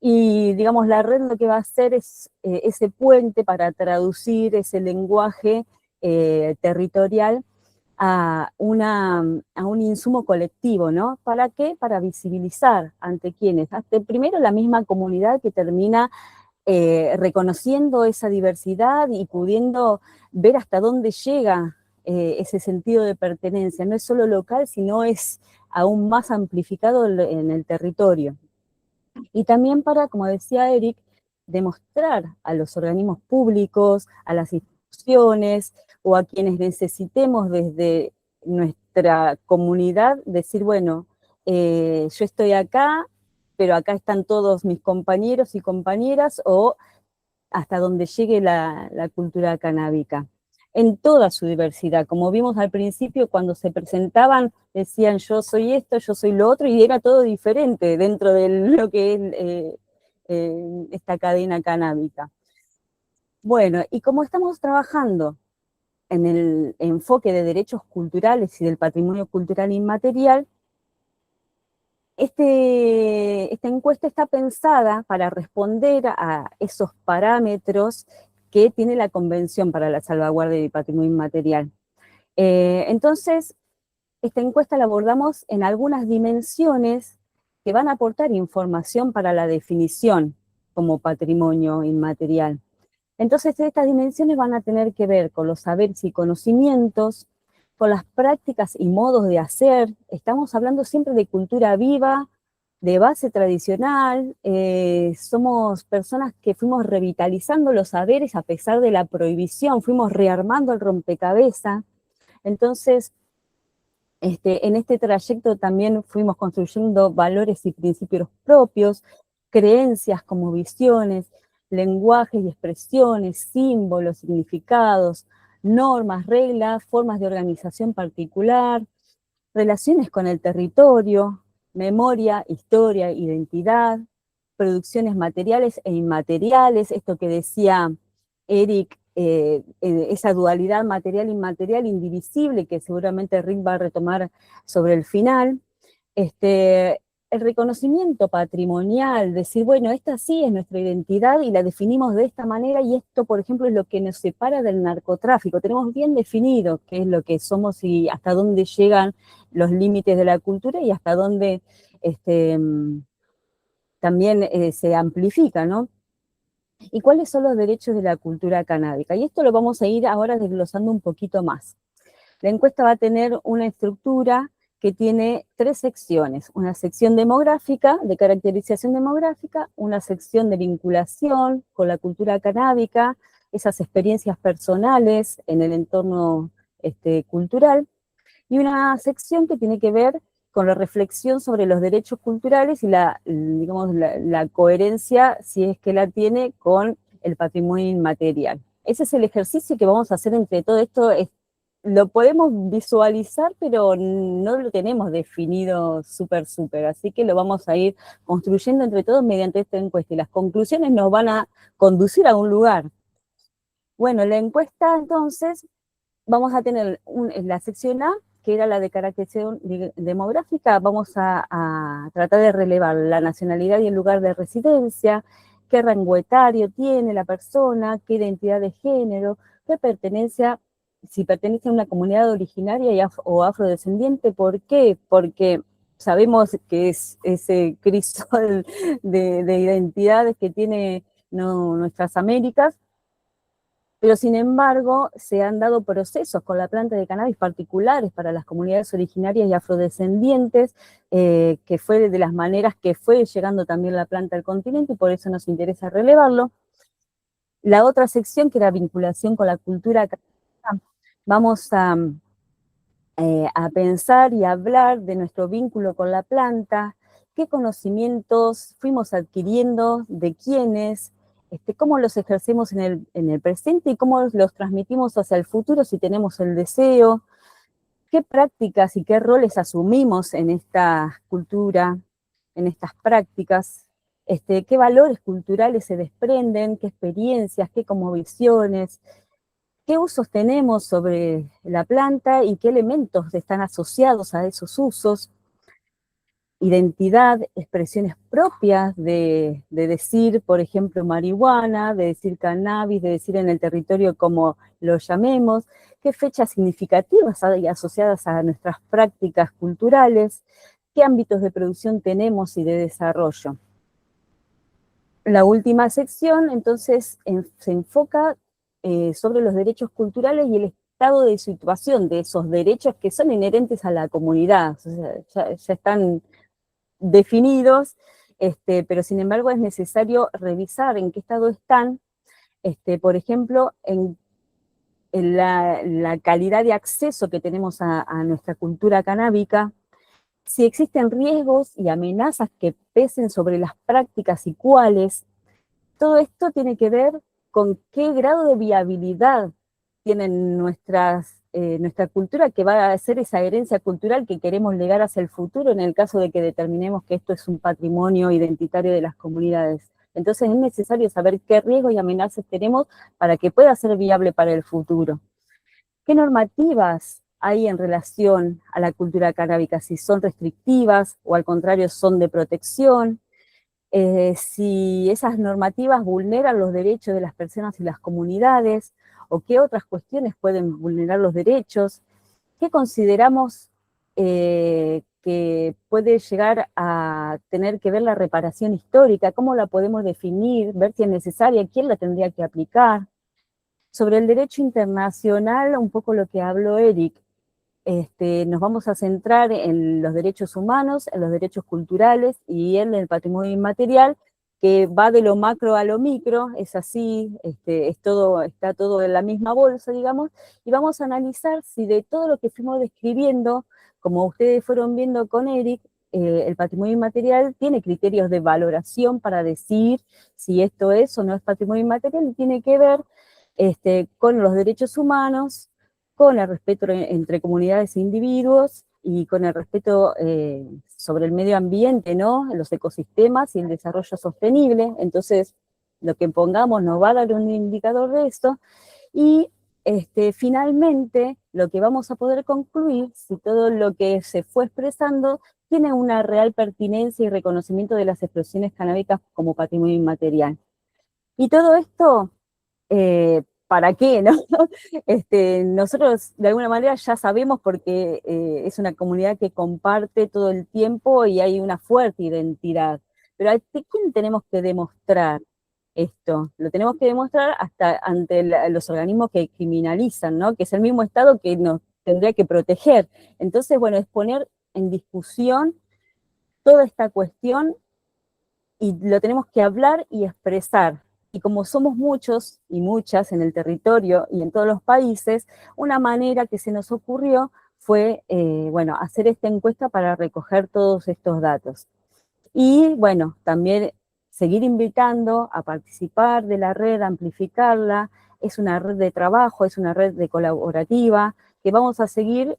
Y, digamos, la red lo que va a hacer es ese puente para traducir ese lenguaje territorial a un insumo colectivo, ¿no? ¿Para qué? Para visibilizar ante quienes, hasta primero la misma comunidad que termina reconociendo esa diversidad y pudiendo ver hasta dónde llega ese sentido de pertenencia. No es solo local, sino es aún más amplificado en el territorio. Y también para, como decía Eric, demostrar a los organismos públicos, a las instituciones o a quienes necesitemos desde nuestra comunidad, decir, bueno, yo estoy acá, pero acá están todos mis compañeros y compañeras, o hasta donde llegue la cultura canábica, en toda su diversidad. Como vimos al principio, cuando se presentaban, decían yo soy esto, yo soy lo otro, y era todo diferente dentro de lo que es esta cadena canábica. Bueno, y como estamos trabajando en el enfoque de derechos culturales y del patrimonio cultural inmaterial, esta encuesta está pensada para responder a esos parámetros que tiene la Convención para la Salvaguardia del Patrimonio Inmaterial. Entonces, esta encuesta la abordamos en algunas dimensiones que van a aportar información para la definición como patrimonio inmaterial. Entonces, estas dimensiones van a tener que ver con los saberes y conocimientos, con las prácticas y modos de hacer. Estamos hablando siempre de cultura viva, de base tradicional. Somos personas que fuimos revitalizando los saberes a pesar de la prohibición, fuimos rearmando el rompecabezas. Entonces, en este trayecto también fuimos construyendo valores y principios propios, creencias como visiones, lenguajes y expresiones, símbolos, significados, normas, reglas, formas de organización particular, relaciones con el territorio, memoria, historia, identidad, producciones materiales e inmateriales, esto que decía Eric, esa dualidad material-inmaterial indivisible que seguramente Rick va a retomar sobre el final, el reconocimiento patrimonial, decir, bueno, esta sí es nuestra identidad y la definimos de esta manera, y esto, por ejemplo, es lo que nos separa del narcotráfico. Tenemos bien definido qué es lo que somos y hasta dónde llegan los límites de la cultura y hasta dónde también se amplifica, ¿no? ¿Y cuáles son los derechos de la cultura canábica? Y esto lo vamos a ir ahora desglosando un poquito más. La encuesta va a tener una estructura que tiene 3 secciones: una sección demográfica, de caracterización demográfica, una sección de vinculación con la cultura canábica, esas experiencias personales en el entorno cultural, y una sección que tiene que ver con la reflexión sobre los derechos culturales y digamos, la coherencia, si es que la tiene, con el patrimonio inmaterial. Ese es el ejercicio que vamos a hacer entre todo esto. Lo podemos visualizar, pero no lo tenemos definido súper, así que lo vamos a ir construyendo entre todos mediante esta encuesta, y las conclusiones nos van a conducir a un lugar. Bueno, la encuesta, entonces, vamos a tener la sección A, que era la de caracterización demográfica. Vamos a tratar de relevar la nacionalidad y el lugar de residencia, qué rango etario tiene la persona, qué identidad de género, qué pertenencia, si pertenece a una comunidad originaria o afrodescendiente. ¿Por qué? Porque sabemos que es ese crisol de identidades que tiene nuestras Américas, pero sin embargo se han dado procesos con la planta de cannabis particulares para las comunidades originarias y afrodescendientes, que fue de las maneras que fue llegando también la planta al continente, y por eso nos interesa relevarlo. La otra sección, que era vinculación con la cultura canábica, vamos a pensar y hablar de nuestro vínculo con la planta, qué conocimientos fuimos adquiriendo, de quiénes, cómo los ejercemos en el presente y cómo los transmitimos hacia el futuro si tenemos el deseo, qué prácticas y qué roles asumimos en esta cultura, en estas prácticas, qué valores culturales se desprenden, qué experiencias, qué cosmovisiones, qué usos tenemos sobre la planta y qué elementos están asociados a esos usos, identidad, expresiones propias de decir, por ejemplo, marihuana, de decir cannabis, de decir en el territorio como lo llamemos, qué fechas significativas asociadas a nuestras prácticas culturales, qué ámbitos de producción tenemos y de desarrollo. La última sección, entonces, se enfoca sobre los derechos culturales y el estado de situación de esos derechos que son inherentes a la comunidad. O sea, ya están definidos, pero sin embargo es necesario revisar en qué estado están, por ejemplo, en la calidad de acceso que tenemos a nuestra cultura canábica, si existen riesgos y amenazas que pesen sobre las prácticas y cuáles. Todo esto tiene que ver con qué grado de viabilidad tienen nuestra cultura, que va a ser esa herencia cultural que queremos legar hacia el futuro en el caso de que determinemos que esto es un patrimonio identitario de las comunidades. Entonces es necesario saber qué riesgos y amenazas tenemos para que pueda ser viable para el futuro. ¿Qué normativas hay en relación a la cultura canábica? Si son restrictivas o al contrario son de protección. Si esas normativas vulneran los derechos de las personas y las comunidades, o qué otras cuestiones pueden vulnerar los derechos, qué consideramos que puede llegar a tener que ver la reparación histórica, cómo la podemos definir, ver si es necesaria, quién la tendría que aplicar. Sobre el derecho internacional, un poco lo que habló Eric, nos vamos a centrar en los derechos humanos, en los derechos culturales y en el patrimonio inmaterial, que va de lo macro a lo micro, es así, está todo en la misma bolsa, digamos, y vamos a analizar si de todo lo que fuimos describiendo, como ustedes fueron viendo con Eric, el patrimonio inmaterial tiene criterios de valoración para decir si esto es o no es patrimonio inmaterial, y tiene que ver con los derechos humanos, con el respeto entre comunidades e individuos y con el respeto sobre el medio ambiente, ¿no? Los ecosistemas y el desarrollo sostenible. Entonces, lo que pongamos nos va a dar un indicador de esto. Y finalmente, lo que vamos a poder concluir, si todo lo que se fue expresando tiene una real pertinencia y reconocimiento de las explotaciones canábicas como patrimonio inmaterial. Y todo esto, ¿para qué, no? Nosotros de alguna manera ya sabemos porque es una comunidad que comparte todo el tiempo y hay una fuerte identidad. Pero ¿a quién tenemos que demostrar esto? Lo tenemos que demostrar hasta ante los organismos que criminalizan, ¿no? Que es el mismo Estado que nos tendría que proteger. Entonces, bueno, es poner en discusión toda esta cuestión y lo tenemos que hablar y expresar. Y como somos muchos y muchas en el territorio y en todos los países, una manera que se nos ocurrió fue, bueno, hacer esta encuesta para recoger todos estos datos. Y, bueno, también seguir invitando a participar de la red, amplificarla. Es una red de trabajo, es una red de colaborativa, que vamos a seguir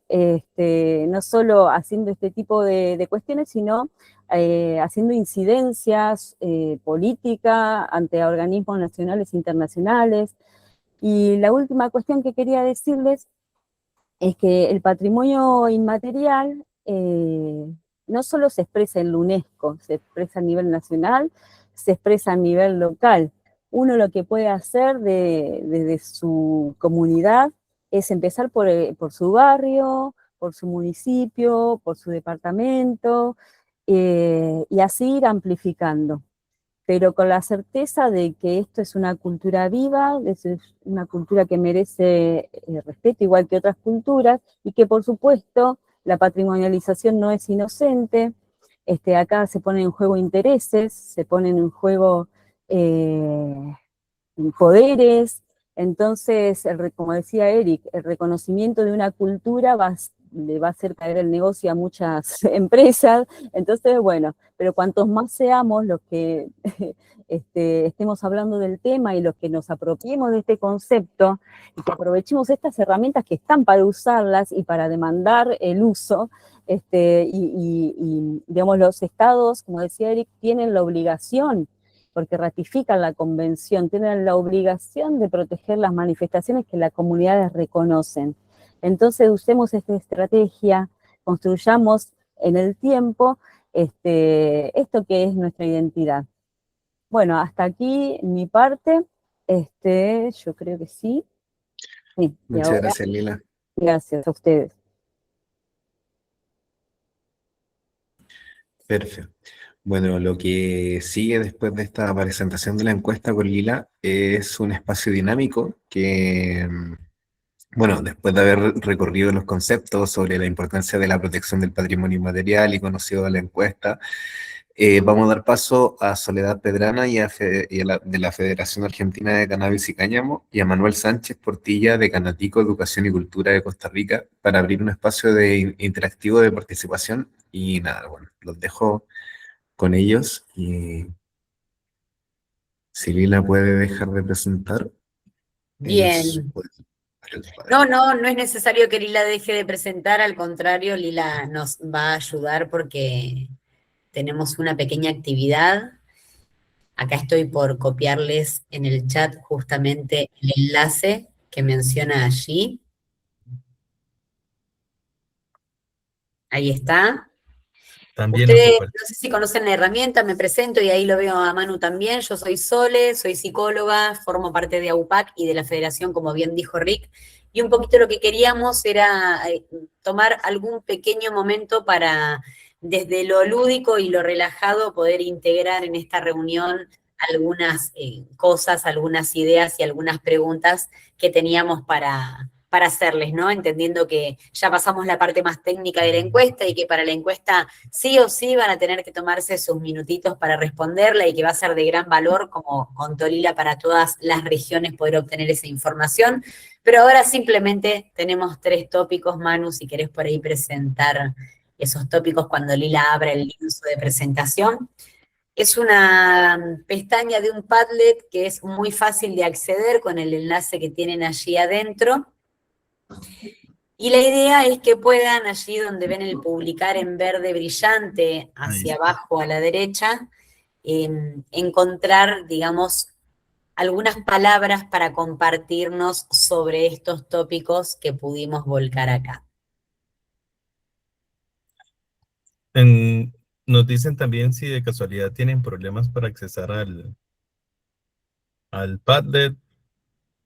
no solo haciendo este tipo de cuestiones, sino haciendo incidencias políticas ante organismos nacionales e internacionales. Y la última cuestión que quería decirles es que el patrimonio inmaterial no solo se expresa en la UNESCO, se expresa a nivel nacional, se expresa a nivel local. Uno lo que puede hacer desde su comunidad es empezar por su barrio, por su municipio, por su departamento, y así ir amplificando. Pero con la certeza de que esto es una cultura viva, es una cultura que merece respeto igual que otras culturas, y que por supuesto la patrimonialización no es inocente. Acá se ponen en juego intereses, se ponen en juego poderes. Entonces, como decía Eric, el reconocimiento de una cultura le va a hacer caer el negocio a muchas empresas. Entonces, bueno, pero cuantos más seamos los que estemos hablando del tema y los que nos apropiemos de este concepto y que aprovechemos estas herramientas que están para usarlas y para demandar el uso, digamos, los estados, como decía Eric, tienen la obligación, porque ratifican la convención, tienen la obligación de proteger las manifestaciones que las comunidades reconocen. Entonces usemos esta estrategia, construyamos en el tiempo esto que es nuestra identidad. Bueno, hasta aquí mi parte, yo creo que sí. Sí, Muchas gracias, Lila. Gracias a ustedes. Perfecto. Bueno, lo que sigue después de esta presentación de la encuesta con Lila es un espacio dinámico que, bueno, después de haber recorrido los conceptos sobre la importancia de la protección del patrimonio inmaterial y conocido la encuesta, Vamos a dar paso a Soledad Pedrana de la Federación Argentina de Cannabis y Cáñamo y a Manuel Sánchez Portilla de Canatico Educación y Cultura de Costa Rica para abrir un espacio interactivo de participación. Y nada, bueno, los dejo con ellos y si Lila puede dejar de presentar, ellos Bien. pueden. No es necesario que Lila deje de presentar, al contrario, Lila nos va a ayudar porque tenemos una pequeña actividad. Acá estoy por copiarles en el chat justamente el enlace que menciona allí. Ahí está. También lo Ustedes, compartí. no sé si conocen la herramienta, me presento y ahí lo veo a Manu también. Yo soy Sole, soy psicóloga, formo parte de AUPAC y de la Federación, como bien dijo Rick. Y un poquito lo que queríamos era tomar algún pequeño momento para, desde lo lúdico y lo relajado, poder integrar en esta reunión algunas cosas, algunas ideas y algunas preguntas que teníamos para hacerles, ¿no? Entendiendo que ya pasamos la parte más técnica de la encuesta y que para la encuesta sí o sí van a tener que tomarse sus minutitos para responderla y que va a ser de gran valor, como contó Lila, para todas las regiones poder obtener esa información. Pero ahora simplemente tenemos 3 tópicos. Manu, si querés por ahí presentar esos tópicos cuando Lila abra el lienzo de presentación. Es una pestaña de un Padlet que es muy fácil de acceder con el enlace que tienen allí adentro. Y la idea es que puedan, allí donde ven el publicar en verde brillante, hacia abajo a la derecha, encontrar, digamos, algunas palabras para compartirnos sobre estos tópicos que pudimos volcar acá. Nos dicen también si de casualidad tienen problemas para accesar al Padlet.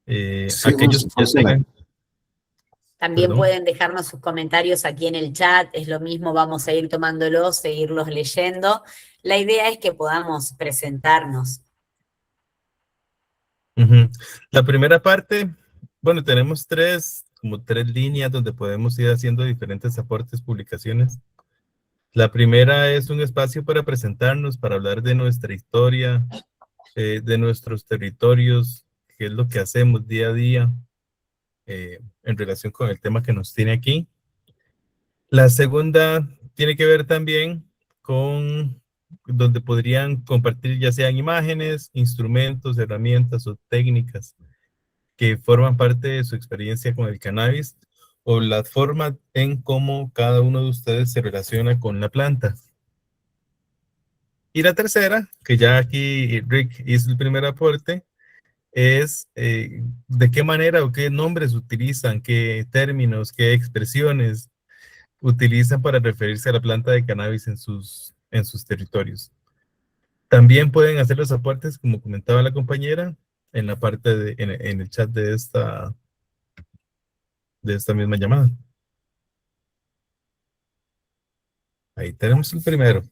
Sí, Aquellos que ya funciona. tengan, También perdón. pueden dejarnos sus comentarios aquí en el chat, es lo mismo, vamos a ir tomándolos, seguirlos leyendo. La idea es que podamos presentarnos. Ujú. La primera parte, bueno, tenemos como tres líneas donde podemos ir haciendo diferentes aportes, publicaciones. La primera es un espacio para presentarnos, para hablar de nuestra historia, de nuestros territorios, qué es lo que hacemos día a día en relación con el tema que nos tiene aquí. La segunda tiene que ver también con donde podrían compartir ya sean imágenes, instrumentos, herramientas o técnicas que forman parte de su experiencia con el cannabis o la forma en cómo cada uno de ustedes se relaciona con la planta. Y la tercera, que ya aquí Rick hizo el primer aporte, es de qué manera o qué nombres utilizan, qué términos, qué expresiones utilizan para referirse a la planta de cannabis en sus territorios. También pueden hacer los aportes, como comentaba la compañera, en la parte en el chat de esta misma llamada. Ahí tenemos el primero.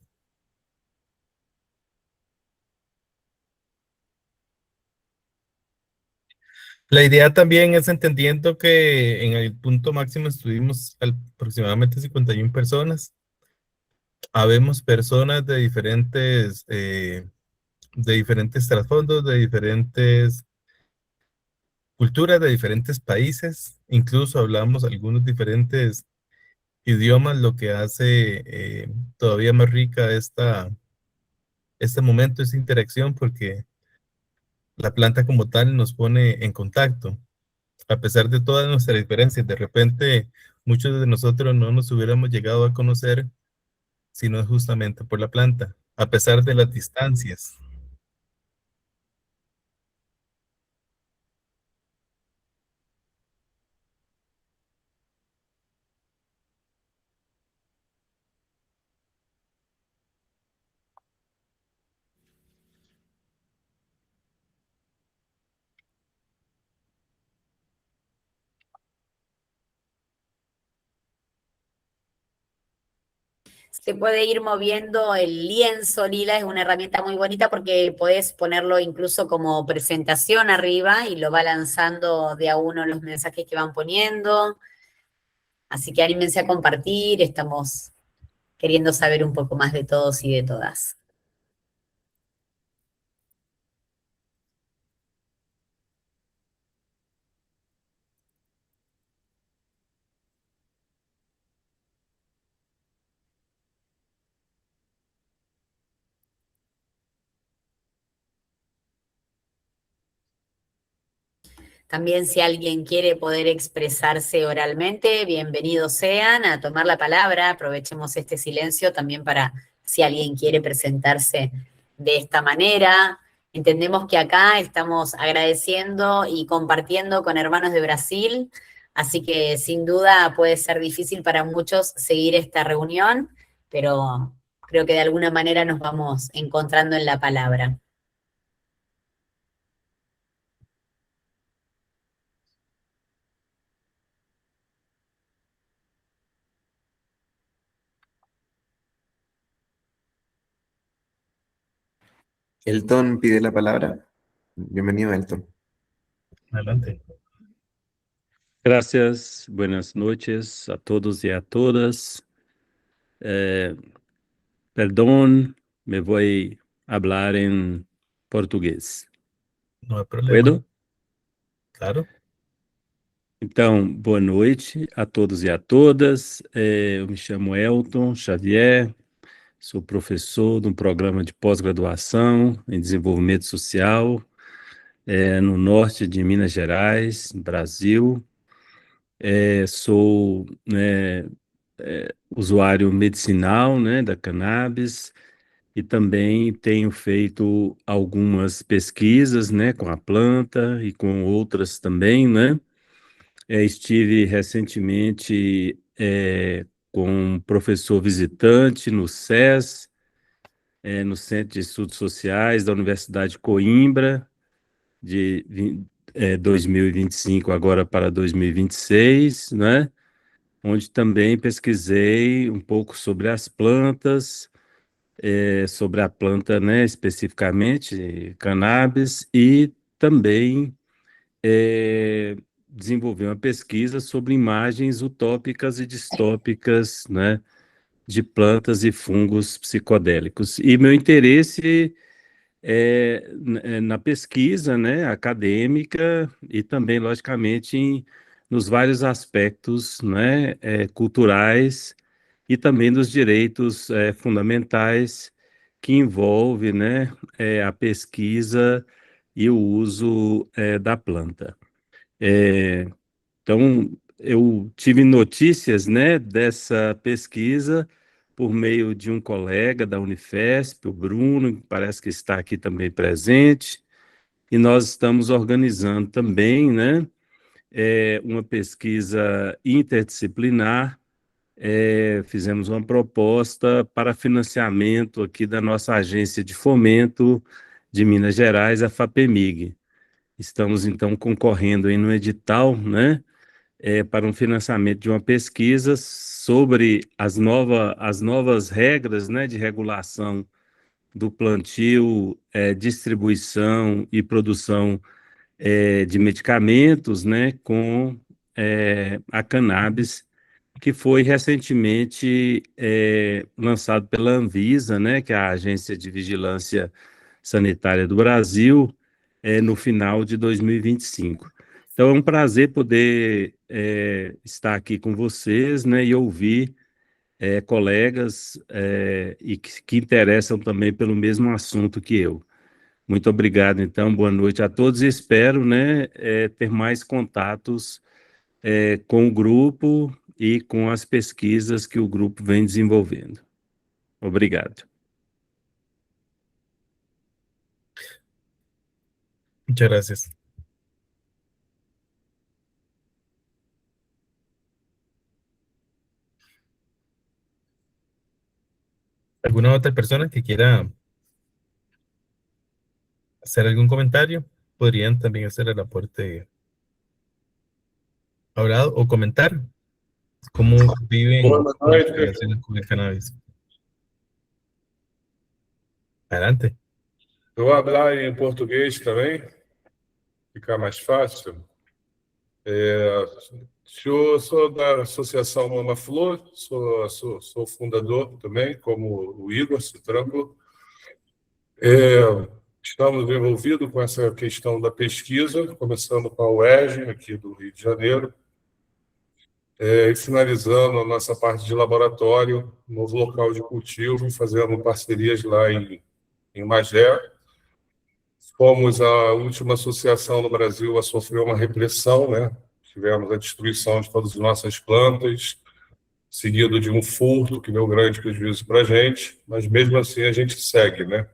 La idea también es entendiendo que en el punto máximo estuvimos aproximadamente 51 personas. Habemos personas de diferentes trasfondos, de diferentes culturas, de diferentes países. Incluso hablamos algunos diferentes idiomas, lo que hace todavía más rica este momento, esta interacción, porque la planta como tal nos pone en contacto. A pesar de todas nuestras diferencias, de repente muchos de nosotros no nos hubiéramos llegado a conocer si no es justamente por la planta, a pesar de las distancias. Se puede ir moviendo el lienzo, Lila, es una herramienta muy bonita porque podés ponerlo incluso como presentación arriba y lo va lanzando de a uno los mensajes que van poniendo. Así que anímense a compartir, estamos queriendo saber un poco más de todos y de todas. También si alguien quiere poder expresarse oralmente, bienvenidos sean a tomar la palabra. Aprovechemos este silencio también para si alguien quiere presentarse de esta manera. Entendemos que acá estamos agradeciendo y compartiendo con hermanos de Brasil, así que sin duda puede ser difícil para muchos seguir esta reunión, pero creo que de alguna manera nos vamos encontrando en la palabra. Elton pide la palabra. Bienvenido, Elton. Adelante. Gracias, buenas noches a todos y a todas. Perdón, me voy a hablar en português. No hay problema. ¿Puedo? Claro. Então, boa noite a todos e a todas. Eu me chamo Elton Xavier, sou professor de um programa de pós-graduação em desenvolvimento social no norte de Minas Gerais, Brasil. Sou usuário medicinal, né, da cannabis, e também tenho feito algumas pesquisas, né, com a planta e com outras também, né. Estive recentemente com um professor visitante no SES, no Centro de Estudos Sociais da Universidade de Coimbra, de 2025 agora para 2026, né? Onde também pesquisei um pouco sobre as plantas, sobre a planta, né, especificamente, cannabis, e também desenvolvi uma pesquisa sobre imagens utópicas e distópicas, né, de plantas e fungos psicodélicos. E meu interesse na pesquisa, né, acadêmica e também, logicamente, nos vários aspectos, né, culturais e também nos direitos fundamentais que envolve, né, a pesquisa e o uso da planta. Então, eu tive notícias, né, dessa pesquisa por meio de um colega da Unifesp, o Bruno, que parece que está aqui também presente, e nós estamos organizando também, né, uma pesquisa interdisciplinar. Fizemos uma proposta para financiamento aqui da nossa agência de fomento de Minas Gerais, a FAPEMIG. Estamos, então, concorrendo aí no edital, né, para um financiamento de uma pesquisa sobre as novas regras, né, de regulação do plantio, distribuição e produção de medicamentos, né, com a cannabis, que foi recentemente lançado pela Anvisa, né, que é a Agência de Vigilância Sanitária do Brasil, no final de 2025. Então, é um prazer poder estar aqui com vocês, né, e ouvir colegas e que interessam também pelo mesmo assunto que eu. Muito obrigado, então, boa noite a todos e espero, né, ter mais contatos com o grupo e com as pesquisas que o grupo vem desenvolvendo. Obrigado. Muchas gracias. ¿Alguna otra persona que quiera hacer algún comentario? Podrían también hacer el aporte hablado o comentar cómo viven Buenas con las noches. relaciones con el cannabis. Adelante. Eu vou falar em português também, ficar mais fácil. Eu sou da Associação Mama Flor, sou fundador também, como o Igor Citranco. Estamos envolvidos com essa questão da pesquisa, começando com a UERJ, aqui do Rio de Janeiro, e finalizando a nossa parte de laboratório, novo local de cultivo, fazendo parcerias lá em Magé. Fomos a última associação no Brasil a sofrer uma repressão, né? Tivemos a destruição de todas as nossas plantas, seguido de um furto que deu grande prejuízo para a gente, mas mesmo assim a gente segue, né?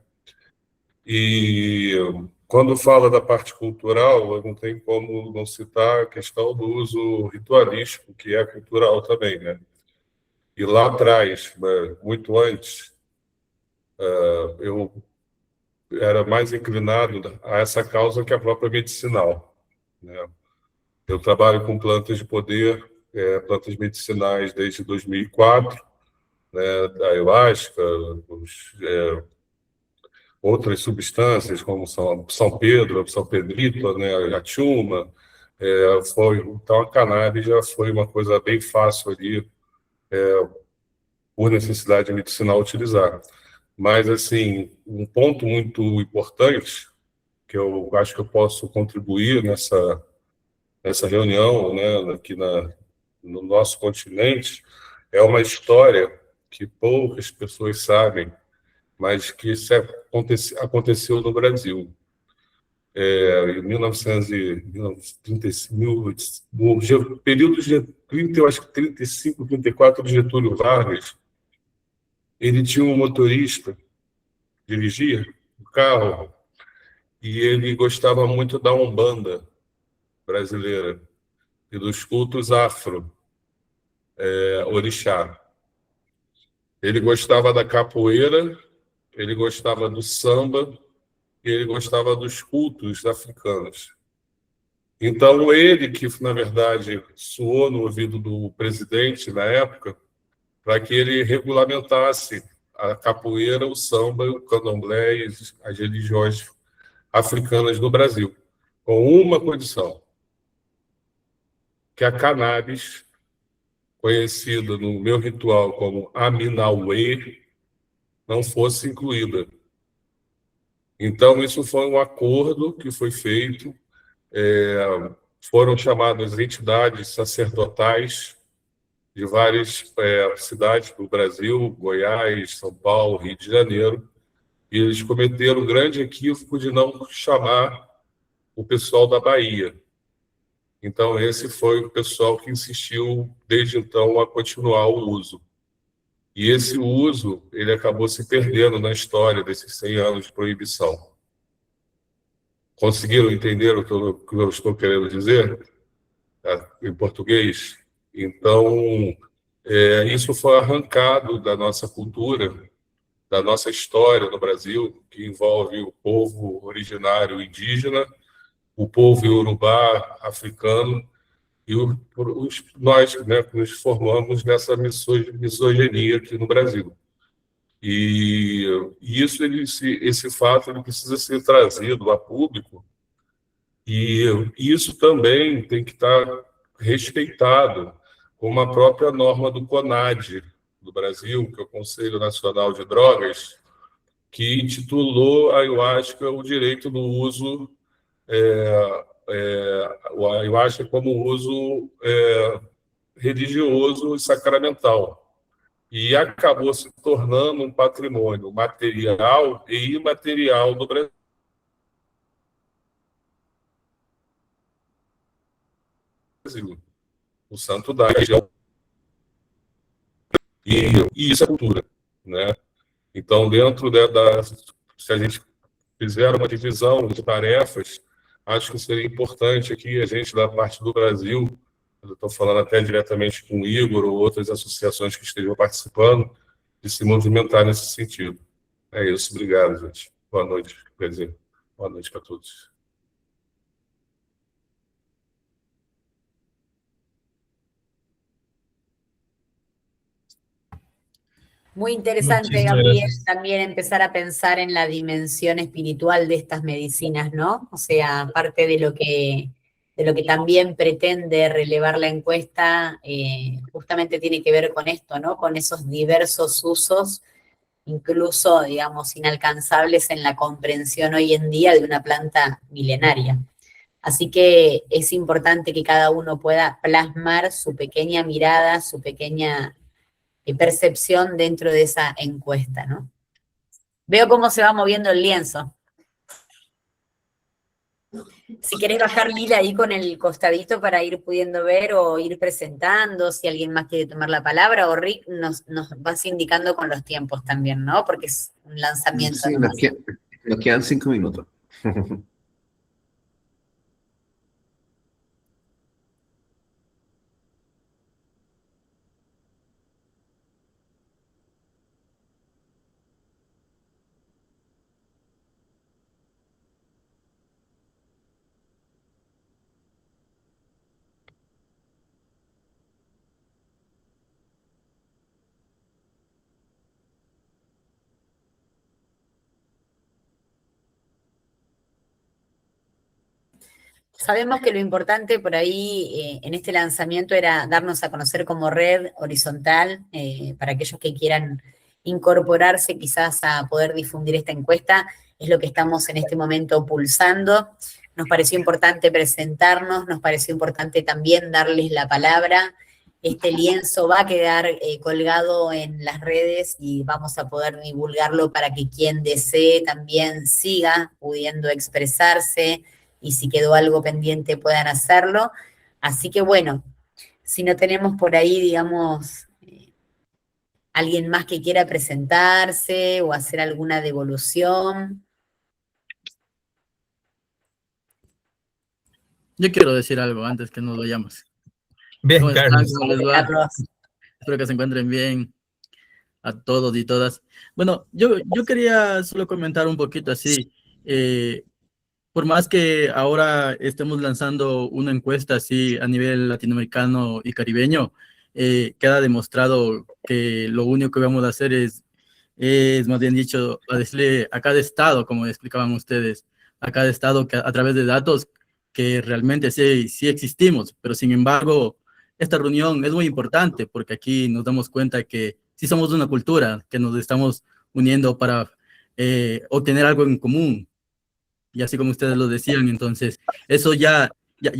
E quando fala da parte cultural, eu não tenho como não citar a questão do uso ritualístico, que é cultural também, né? E lá atrás, muito antes, eu era mais inclinado a essa causa que a própria medicinal, né? Eu trabalho com plantas de poder, plantas medicinais desde 2004, né? A ayahuasca, outras substâncias como São Pedro, São Pedrito, né? A tchuma, então a cannabis já foi uma coisa bem fácil ali, por necessidade medicinal utilizar. Mas, assim, um ponto muito importante que eu acho que eu posso contribuir nessa reunião, né, aqui no nosso continente, é uma história que poucas pessoas sabem, mas que aconteceu no Brasil. Em 1935, no período de 30, eu acho que 35, 34 de Getúlio Vargas, ele tinha um motorista, dirigia o carro, e ele gostava muito da Umbanda brasileira e dos cultos afro, orixá. Ele gostava da capoeira, ele gostava do samba e ele gostava dos cultos africanos. Então, ele que, na verdade, soou no ouvido do presidente na época para que ele regulamentasse a capoeira, o samba, o candomblé e as religiões africanas no Brasil, com uma condição: que a cannabis, conhecida no meu ritual como Aminauê, não fosse incluída. Então, isso foi um acordo que foi feito, foram chamadas entidades sacerdotais de várias cidades do Brasil, Goiás, São Paulo, Rio de Janeiro, e eles cometeram um grande equívoco de não chamar o pessoal da Bahia. Então, esse foi o pessoal que insistiu, desde então, a continuar o uso. E esse uso, ele acabou se perdendo na história desses 100 anos de proibição. Conseguiram entender o que eu estou querendo dizer em português? Então, isso foi arrancado da nossa cultura, da nossa história no Brasil, que envolve o povo originário indígena, o povo iorubá africano, e nós, né, nos formamos nessa misoginia aqui no Brasil. E isso, esse fato, ele precisa ser trazido a público, e isso também tem que estar respeitado como a própria norma do CONAD do Brasil, que é o Conselho Nacional de Drogas, que intitulou a ayahuasca o direito do uso, a ayahuasca como uso religioso e sacramental. E acabou se tornando um patrimônio material e imaterial do Brasil. O santo daime. E isso é cultura, né? Então, dentro se a gente fizer uma divisão de tarefas, acho que seria importante aqui a gente, da parte do Brasil, eu estou falando até diretamente com o Igor ou outras associações que estejam participando, de se movimentar nesse sentido. É isso, obrigado, gente. Boa noite, quer dizer, boa noite para todos. Muy interesante, Muchísimas Gabriel, gracias. también empezar a pensar en la dimensión espiritual de estas medicinas, ¿no? O sea, aparte de lo que también pretende relevar la encuesta, justamente tiene que ver con esto, ¿no? Con esos diversos usos, incluso, digamos, inalcanzables en la comprensión hoy en día de una planta milenaria. Así que es importante que cada uno pueda plasmar su pequeña mirada, su pequeña percepción dentro de esa encuesta, ¿no? Veo cómo se va moviendo el lienzo. Si querés bajar Lila ahí con el costadito para ir pudiendo ver o ir presentando, si alguien más quiere tomar la palabra, o Rick nos vas indicando con los tiempos también, ¿no? Porque es un lanzamiento Sí, nomás. nos quedan 5 minutos. Sabemos que lo importante por ahí en este lanzamiento era darnos a conocer como red horizontal para aquellos que quieran incorporarse quizás a poder difundir esta encuesta. Es lo que estamos en este momento pulsando. Nos pareció importante presentarnos, nos pareció importante también darles la palabra. Este lienzo va a quedar colgado en las redes y vamos a poder divulgarlo para que quien desee también siga pudiendo expresarse y si quedó algo pendiente puedan hacerlo. Así que bueno, si no tenemos por ahí, digamos, alguien más que quiera presentarse o hacer alguna devolución. Yo quiero decir algo antes que nos vayamos. Bien, ¿Cómo están? Carlos. ¿Cómo les va? Espero que se encuentren bien a todos y todas. Bueno, yo quería solo comentar un poquito así. Por más que ahora estemos lanzando una encuesta así a nivel latinoamericano y caribeño, queda demostrado que lo único que vamos a hacer es más bien dicho, a decirle a cada estado, como explicaban ustedes, a cada estado que a través de datos que realmente sí existimos, pero sin embargo, esta reunión es muy importante porque aquí nos damos cuenta que sí somos una cultura, que nos estamos uniendo para obtener algo en común. Y así como ustedes lo decían, entonces eso ya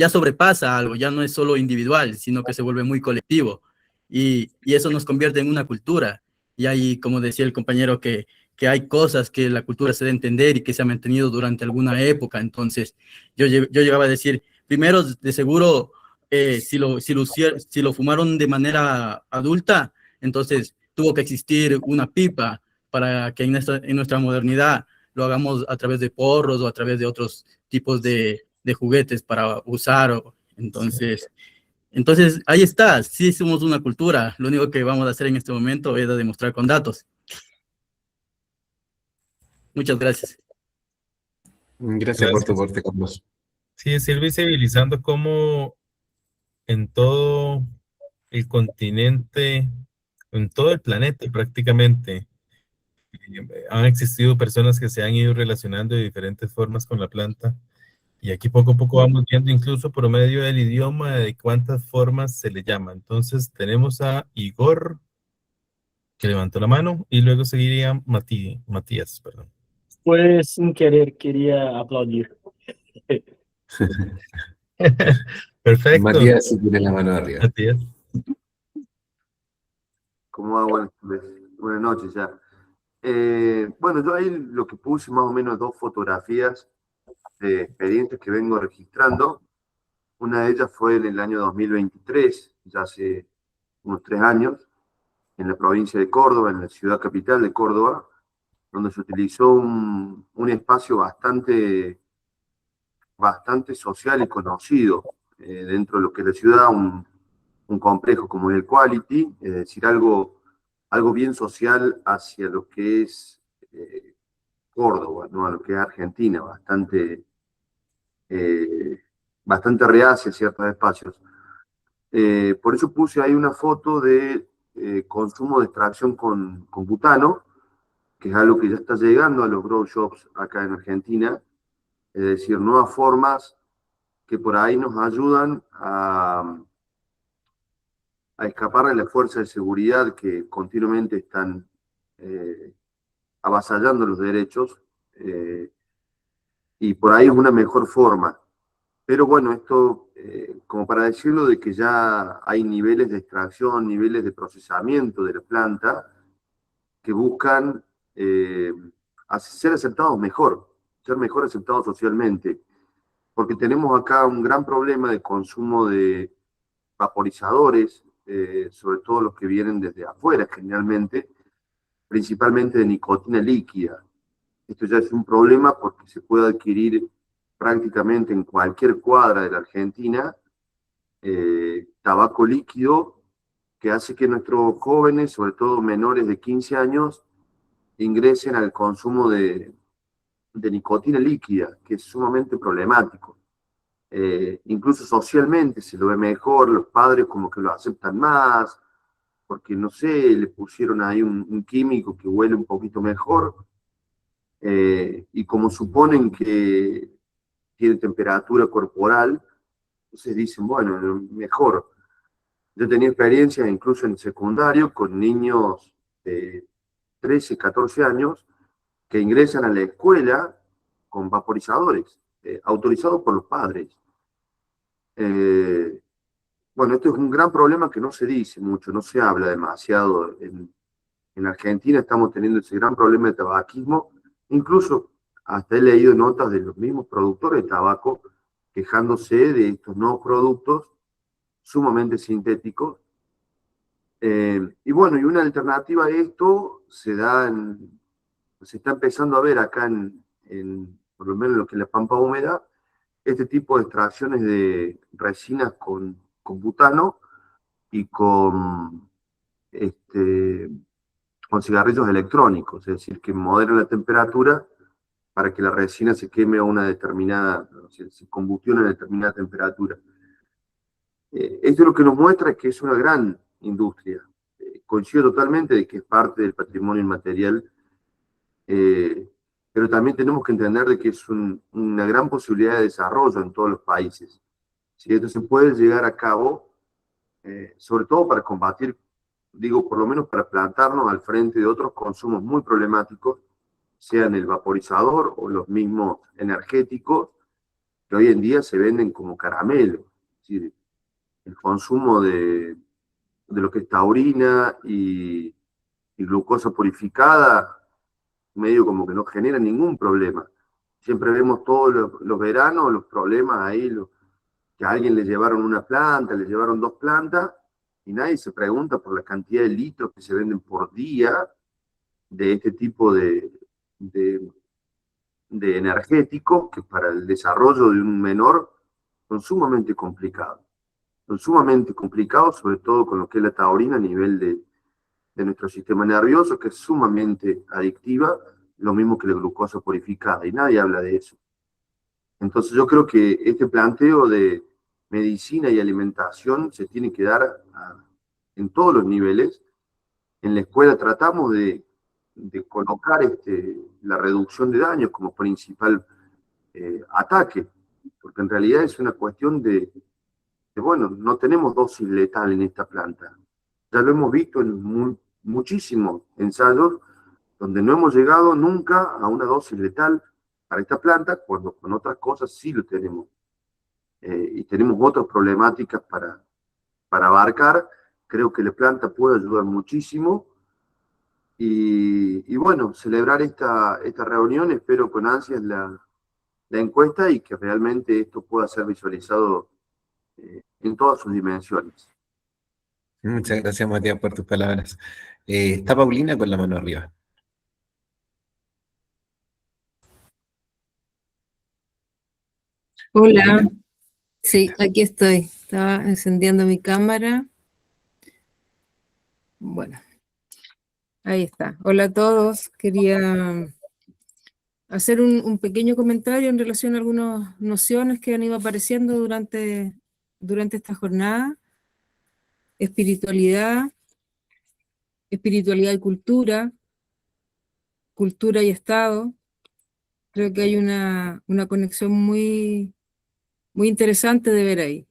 sobrepasa algo, ya no es solo individual, sino que se vuelve muy colectivo. Y eso nos convierte en una cultura. Y ahí, como decía el compañero, que hay cosas que la cultura se debe entender y que se ha mantenido durante alguna época. Entonces, yo llegaba a decir, primero, de seguro, si lo fumaron de manera adulta, entonces tuvo que existir una pipa para que en nuestra modernidad lo hagamos a través de porros o a través de otros tipos de juguetes para usar. Entonces, ahí está, sí somos una cultura. Lo único que vamos a hacer en este momento es demostrar con datos. Muchas gracias. Gracias por tu Gracias. aporte, Carlos. Sí, es ir visibilizando cómo en todo el continente, en todo el planeta prácticamente, han existido personas que se han ido relacionando de diferentes formas con la planta. Y aquí poco a poco vamos viendo incluso por medio del idioma de cuántas formas se le llama. Entonces tenemos a Igor, que levantó la mano, y luego seguiría Matías, perdón. Pues sin querer quería aplaudir. Perfecto. Matías, si tiene la mano arriba. Matías. ¿Cómo va? Buenas noches ya. Bueno, yo ahí lo que puse más o menos 2 fotografías de expedientes que vengo registrando. Una de ellas fue en el año 2023, ya hace unos 3 años, en la provincia de Córdoba, en la ciudad capital de Córdoba, donde se utilizó un espacio bastante social y conocido dentro de lo que es la ciudad, un complejo como el Quality, es decir, algo bien social hacia lo que es Córdoba, ¿no? A lo que es Argentina, bastante reacia a ciertos espacios. Por eso puse ahí una foto de consumo de extracción con butano, que es algo que ya está llegando a los grow shops acá en Argentina, es decir, nuevas formas que por ahí nos ayudan a escapar de la fuerza de seguridad que continuamente están avasallando los derechos, y por ahí es una mejor forma. Pero bueno, esto, como para decirlo, de que ya hay niveles de extracción, niveles de procesamiento de la planta que buscan ser aceptados mejor, ser mejor aceptados socialmente. porque tenemos acá un gran problema de consumo de vaporizadores, sobre todo los que vienen desde afuera generalmente, principalmente de nicotina líquida. Esto ya es un problema porque se puede adquirir prácticamente en cualquier cuadra de la Argentina tabaco líquido que hace que nuestros jóvenes, sobre todo menores de 15 años, ingresen al consumo de nicotina líquida, que es sumamente problemático. Incluso socialmente se lo ve mejor, los padres como que lo aceptan más, porque no sé, le pusieron ahí un químico que huele un poquito mejor, y como suponen que tiene temperatura corporal, entonces dicen, bueno, mejor. Yo tenía experiencia incluso en secundario con niños de 13, 14 años que ingresan a la escuela con vaporizadores, autorizados por los padres. Bueno, esto es un gran problema que no se dice mucho, no se habla demasiado. En Argentina estamos teniendo ese gran problema de tabaquismo. Incluso hasta he leído notas de los mismos productores de tabaco quejándose de estos nuevos productos sumamente sintéticos. Y bueno, y una alternativa a esto se está empezando a ver acá por lo menos en lo que es la Pampa Húmeda, este tipo de extracciones de resinas con butano y con cigarrillos electrónicos, es decir, que moderan la temperatura para que la resina se queme a una determinada, se combustione a una determinada temperatura. Esto lo que nos muestra es que es una gran industria. Coincido totalmente de que es parte del patrimonio inmaterial, pero también tenemos que entender de que es una gran posibilidad de desarrollo en todos los países. Si esto se puede llegar a cabo, sobre todo para combatir, digo, por lo menos para plantarnos al frente de otros consumos muy problemáticos, sean el vaporizador o los mismos energéticos, que hoy en día se venden como caramelos. Es decir, el consumo de lo que es taurina y glucosa purificada, medio como que no genera ningún problema. Siempre vemos todos los veranos los problemas ahí, que a alguien le llevaron una planta, le llevaron 2 plantas, y nadie se pregunta por la cantidad de litros que se venden por día de este tipo de energéticos que para el desarrollo de un menor son sumamente complicados. Son sumamente complicados, sobre todo con lo que es la taurina a nivel de nuestro sistema nervioso, que es sumamente adictiva, lo mismo que la glucosa purificada, y nadie habla de eso. Entonces yo creo que este planteo de medicina y alimentación se tiene que dar en todos los niveles. En la escuela tratamos de colocar la reducción de daños como principal ataque, porque en realidad es una cuestión de, bueno, no tenemos dosis letal en esta planta. Ya lo hemos visto en muchísimos ensayos donde no hemos llegado nunca a una dosis letal para esta planta, cuando con otras cosas sí lo tenemos. Y tenemos otras problemáticas para abarcar. Creo que la planta puede ayudar muchísimo. Y bueno, celebrar esta reunión, espero con ansias la encuesta y que realmente esto pueda ser visualizado en todas sus dimensiones. Muchas gracias, Matías, por tus palabras. Está Paulina con la mano arriba. Hola, Paulina. sí, aquí estoy. Estaba encendiendo mi cámara. Bueno, ahí está. Hola a todos. Quería hacer un pequeño comentario en relación a algunas nociones que han ido apareciendo durante esta jornada. Espiritualidad y cultura, cultura y Estado. Creo que hay una conexión muy interesante de ver ahí.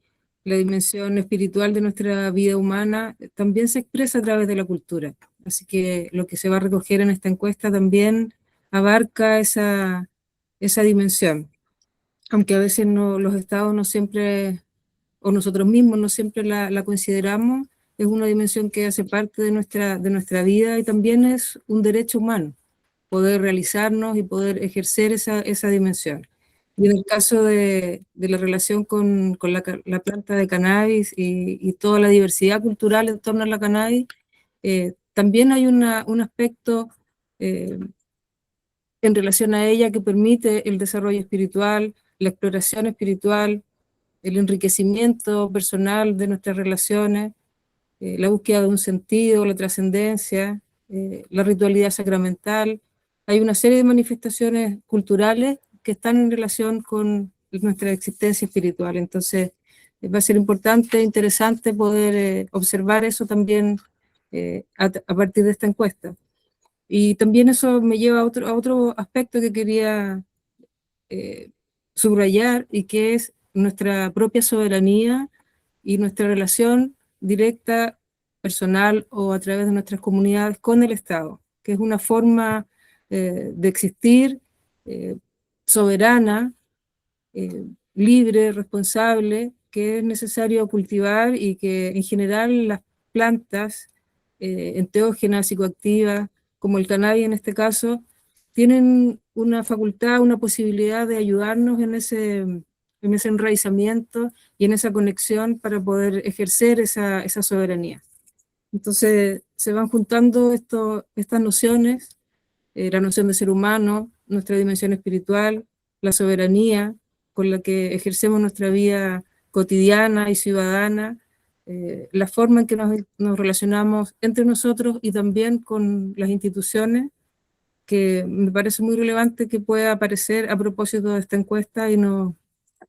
La dimensión espiritual de nuestra vida humana también se expresa a través de la cultura. Así que lo que se va a recoger en esta encuesta también abarca esa dimensión. Aunque a veces los estados no siempre, o nosotros mismos no siempre la consideramos, es una dimensión que hace parte de nuestra vida y también es un derecho humano, poder realizarnos y poder ejercer esa dimensión. Y en el caso de la relación con la planta de cannabis y toda la diversidad cultural en torno a la cannabis, también hay un aspecto en relación a ella que permite el desarrollo espiritual, la exploración espiritual, el enriquecimiento personal de nuestras relaciones, la búsqueda de un sentido, la trascendencia, la ritualidad sacramental. Hay una serie de manifestaciones culturales que están en relación con nuestra existencia espiritual. Entonces, va a ser importante, interesante poder observar eso también a partir de esta encuesta. Y también eso me lleva a otro aspecto que quería subrayar, y que es nuestra propia soberanía y nuestra relación directa, personal o a través de nuestras comunidades con el Estado, que es una forma de existir soberana, libre, responsable, que es necesario cultivar, y que en general las plantas enteógenas, psicoactivas, como el cannabis en este caso, tienen una facultad, una posibilidad de ayudarnos en ese enraizamiento y en esa conexión para poder ejercer esa soberanía. Entonces se van juntando estas nociones, la noción de ser humano, nuestra dimensión espiritual, la soberanía con la que ejercemos nuestra vida cotidiana y ciudadana, la forma en que nos relacionamos entre nosotros y también con las instituciones, que me parece muy relevante que pueda aparecer a propósito de esta encuesta y nos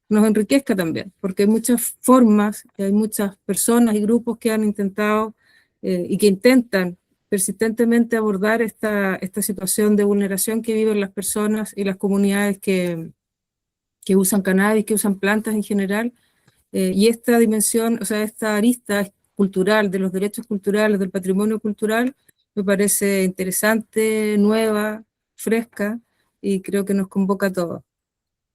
enriquezca también, porque hay muchas formas, hay muchas personas y grupos que han intentado y que intentan persistentemente abordar esta situación de vulneración que viven las personas y las comunidades que usan cannabis, que usan plantas en general, y esta dimensión, o sea, esta arista cultural, de los derechos culturales, del patrimonio cultural, me parece interesante, nueva, fresca, y creo que nos convoca a todos.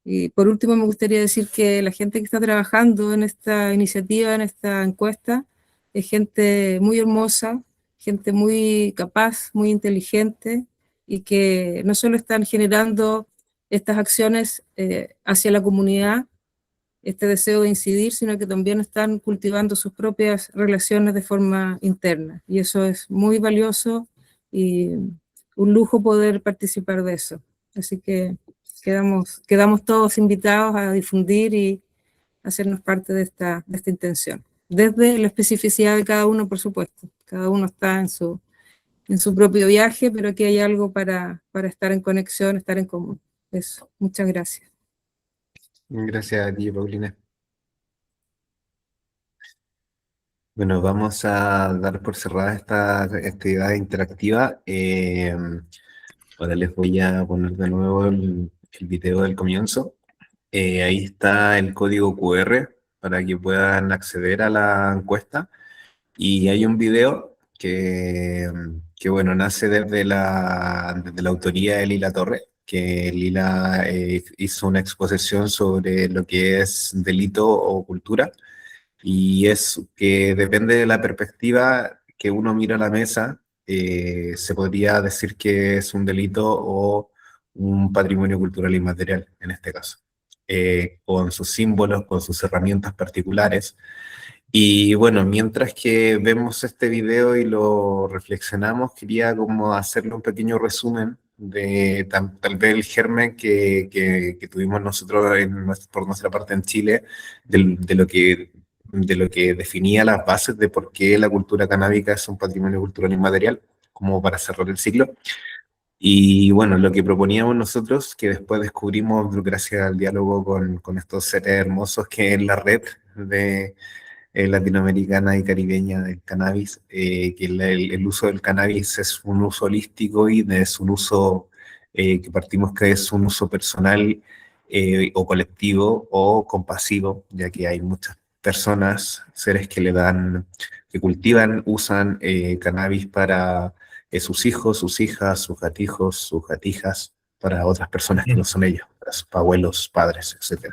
Y por último me gustaría decir que la gente que está trabajando en esta iniciativa, en esta encuesta, es gente muy hermosa, gente muy capaz, muy inteligente, y que no solo están generando estas acciones hacia la comunidad, este deseo de incidir, sino que también están cultivando sus propias relaciones de forma interna. Y eso es muy valioso y un lujo poder participar de eso. Así que quedamos todos invitados a difundir y hacernos parte de esta intención. Desde la especificidad de cada uno, por supuesto. Cada uno está en su propio viaje, pero aquí hay algo para estar en conexión, estar en común. Eso. Muchas gracias. Gracias a ti, Paulina. Bueno, vamos a dar por cerrada esta actividad interactiva. Ahora les voy a poner de nuevo el video del comienzo. Ahí está el código QR para que puedan acceder a la encuesta. Y hay un video que bueno, nace desde la autoría de Lila Torre, que Lila hizo una exposición sobre lo que es delito o cultura, y es que depende de la perspectiva que uno mira a la mesa, se podría decir que es un delito o un patrimonio cultural inmaterial, en este caso, con sus símbolos, con sus herramientas particulares. Y bueno, mientras que vemos este video y lo reflexionamos, quería como hacerle un pequeño resumen de tal vez el germen que tuvimos nosotros por nuestra parte en Chile, de lo que definía las bases de por qué la cultura canábica es un patrimonio cultural inmaterial, como para cerrar el ciclo. Y bueno, lo que proponíamos nosotros, que después descubrimos gracias al diálogo con estos seres hermosos que es la red de latinoamericana y caribeña del cannabis, que el uso del cannabis es un uso holístico y es un uso que partimos que es un uso personal o colectivo o compasivo, ya que hay muchas personas, seres que cultivan, usan cannabis para sus hijos, sus hijas, sus gatijos, sus gatijas, para otras personas que no son ellos, para sus abuelos, padres, etc.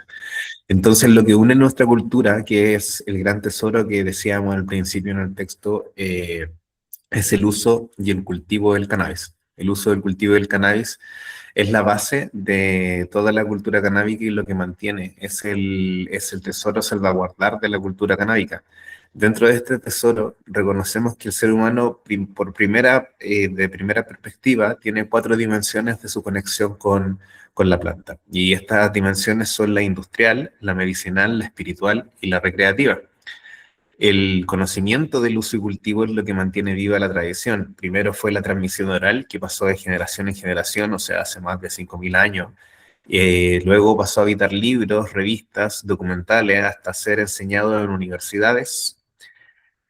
Entonces, lo que une nuestra cultura, que es el gran tesoro que decíamos al principio en el texto, es el uso y el cultivo del cannabis. El uso del cultivo del cannabis es la base de toda la cultura canábica y lo que mantiene, es el tesoro a salvaguardar de la cultura canábica. Dentro de este tesoro reconocemos que el ser humano, de primera perspectiva, tiene 4 dimensiones de su conexión con la planta. Y estas dimensiones son la industrial, la medicinal, la espiritual y la recreativa. El conocimiento del uso y cultivo es lo que mantiene viva la tradición. Primero fue la transmisión oral, que pasó de generación en generación, o sea, hace más de 5.000 años. Luego pasó a habitar libros, revistas, documentales, hasta ser enseñado en universidades.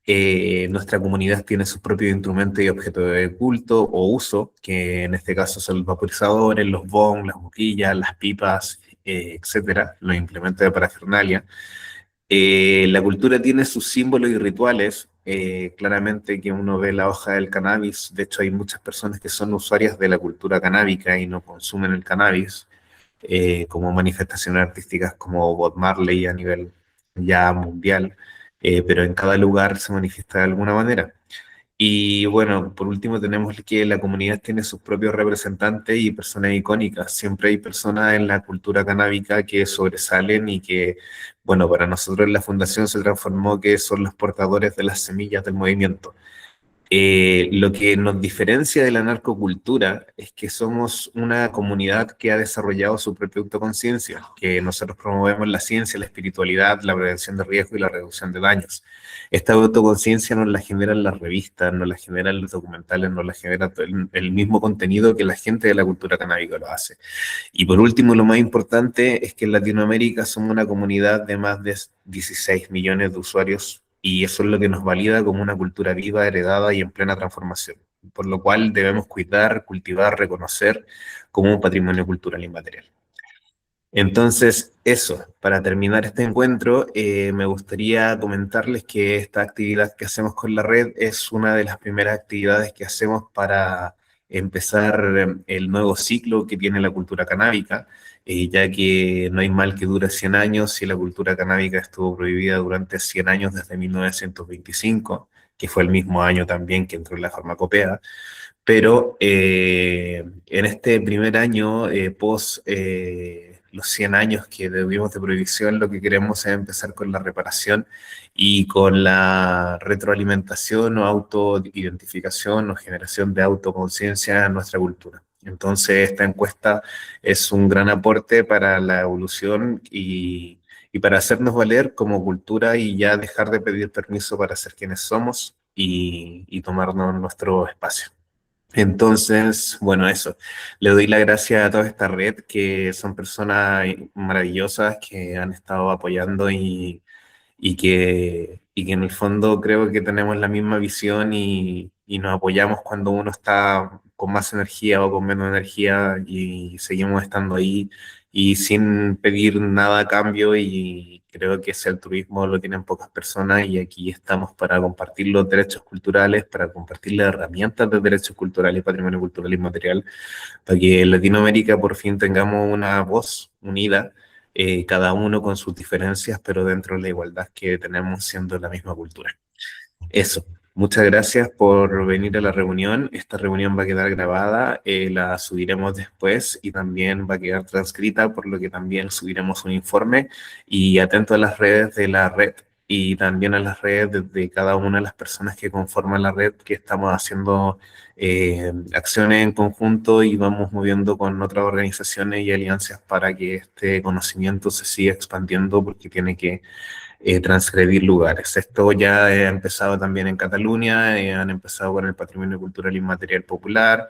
Nuestra comunidad tiene sus propios instrumentos y objetos de culto o uso, que en este caso son los vaporizadores, los bongs, las boquillas, las pipas, etcétera, los implementos de parafernalia. La cultura tiene sus símbolos y rituales, claramente que uno ve la hoja del cannabis, de hecho hay muchas personas que son usuarias de la cultura canábica y no consumen el cannabis, como manifestaciones artísticas como Bob Marley a nivel ya mundial, pero en cada lugar se manifiesta de alguna manera. Y bueno, por último tenemos que la comunidad tiene sus propios representantes y personas icónicas. Siempre hay personas en la cultura canábica que sobresalen y que, bueno, para nosotros en la fundación se transformó que son los portadores de las semillas del movimiento. Lo que nos diferencia de la narcocultura es que somos una comunidad que ha desarrollado su propia autoconciencia, que nosotros promovemos la ciencia, la espiritualidad, la prevención de riesgo y la reducción de daños. Esta autoconciencia nos la generan las revistas, nos la generan los documentales, nos la genera el mismo contenido que la gente de la cultura canábica lo hace. Y por último, lo más importante es que en Latinoamérica somos una comunidad de más de 16 millones de usuarios y eso es lo que nos valida como una cultura viva, heredada y en plena transformación, por lo cual debemos cuidar, cultivar, reconocer como un patrimonio cultural inmaterial. Entonces, eso, para terminar este encuentro, me gustaría comentarles que esta actividad que hacemos con la red es una de las primeras actividades que hacemos para empezar el nuevo ciclo que tiene la cultura canábica, ya que no hay mal que dure 100 años y la cultura canábica estuvo prohibida durante 100 años desde 1925, que fue el mismo año también que entró en la farmacopea. Pero en este primer año, los 100 años que tuvimos de prohibición, lo que queremos es empezar con la reparación y con la retroalimentación o autoidentificación o generación de autoconciencia en nuestra cultura. Entonces, esta encuesta es un gran aporte para la evolución y para hacernos valer como cultura y ya dejar de pedir permiso para ser quienes somos y tomarnos nuestro espacio. Entonces, bueno, eso. Le doy la gracia a toda esta red, que son personas maravillosas que han estado apoyando y que en el fondo creo que tenemos la misma visión y nos apoyamos cuando uno está con más energía o con menos energía y seguimos estando ahí y sin pedir nada a cambio y creo que ese altruismo lo tienen pocas personas y aquí estamos para compartir los derechos culturales, para compartir las herramientas de derechos culturales y patrimonio cultural inmaterial, para que en Latinoamérica por fin tengamos una voz unida, cada uno con sus diferencias, pero dentro de la igualdad que tenemos siendo la misma cultura. Eso. Muchas gracias por venir a la reunión. Esta reunión va a quedar grabada, la subiremos después y también va a quedar transcrita, por lo que también subiremos un informe y atento a las redes de la red y también a las redes de cada una de las personas que conforman la red, que estamos haciendo acciones en conjunto y vamos moviendo con otras organizaciones y alianzas para que este conocimiento se siga expandiendo porque tiene que transgredir lugares. Esto ya ha empezado también en Cataluña, han empezado con el patrimonio cultural inmaterial popular,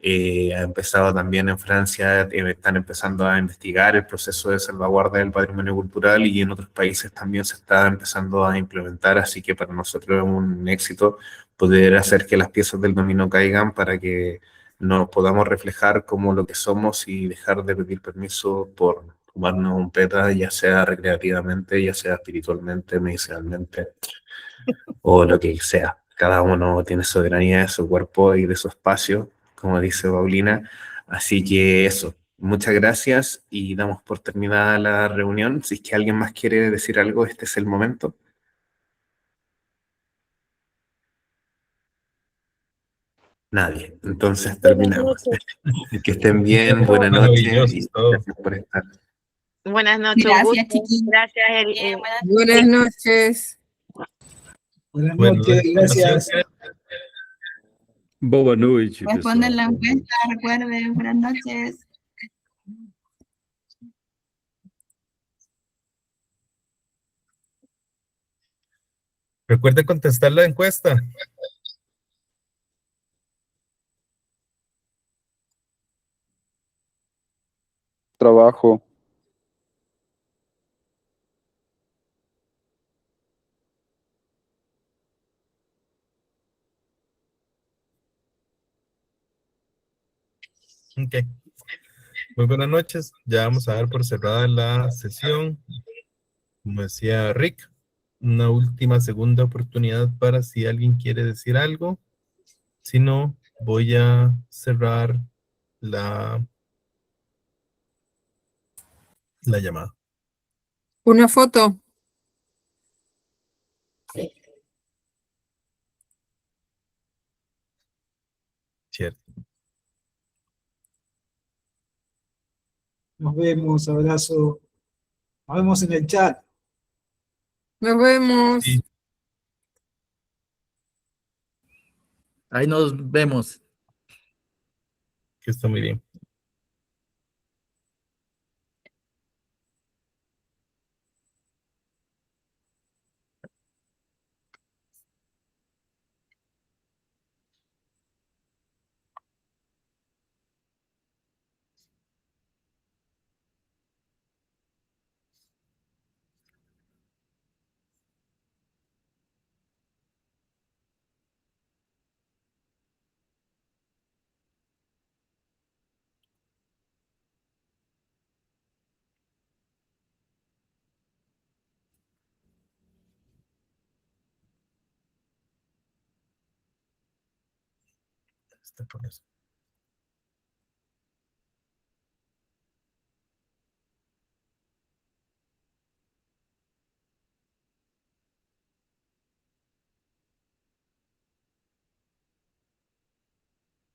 ha empezado también en Francia, están empezando a investigar el proceso de salvaguarda del patrimonio cultural y en otros países también se está empezando a implementar, así que para nosotros es un éxito poder hacer que las piezas del dominó caigan para que nos podamos reflejar como lo que somos y dejar de pedir permiso por fumarnos un peta, ya sea recreativamente, ya sea espiritualmente, medicinalmente, o lo que sea. Cada uno tiene soberanía de su cuerpo y de su espacio, como dice Paulina. Así que eso, muchas gracias y damos por terminada la reunión. Si es que alguien más quiere decir algo, este es el momento. Nadie. Entonces Buenas terminamos. noches. Que estén bien, buena noche Maravilloso y todo. gracias por estar. Buenas noches, un Gracias, gusto. chiquillos. Gracias, Buenas noches. Buenas Bueno, noches, gracias. Boa noite, Responden pessoal. la Boa noite. encuesta, recuerden, buenas noches. Recuerde contestar la encuesta. Trabajo. Ok. Muy buenas noches. Ya vamos a dar por cerrada la sesión. Como decía Rick, una última segunda oportunidad para si alguien quiere decir algo. Si no, voy a cerrar la llamada. Una foto. Cierto. Nos vemos, abrazo. Nos vemos en el chat. Nos vemos. Sí. Ahí nos vemos. Que está muy bien. Está con eso.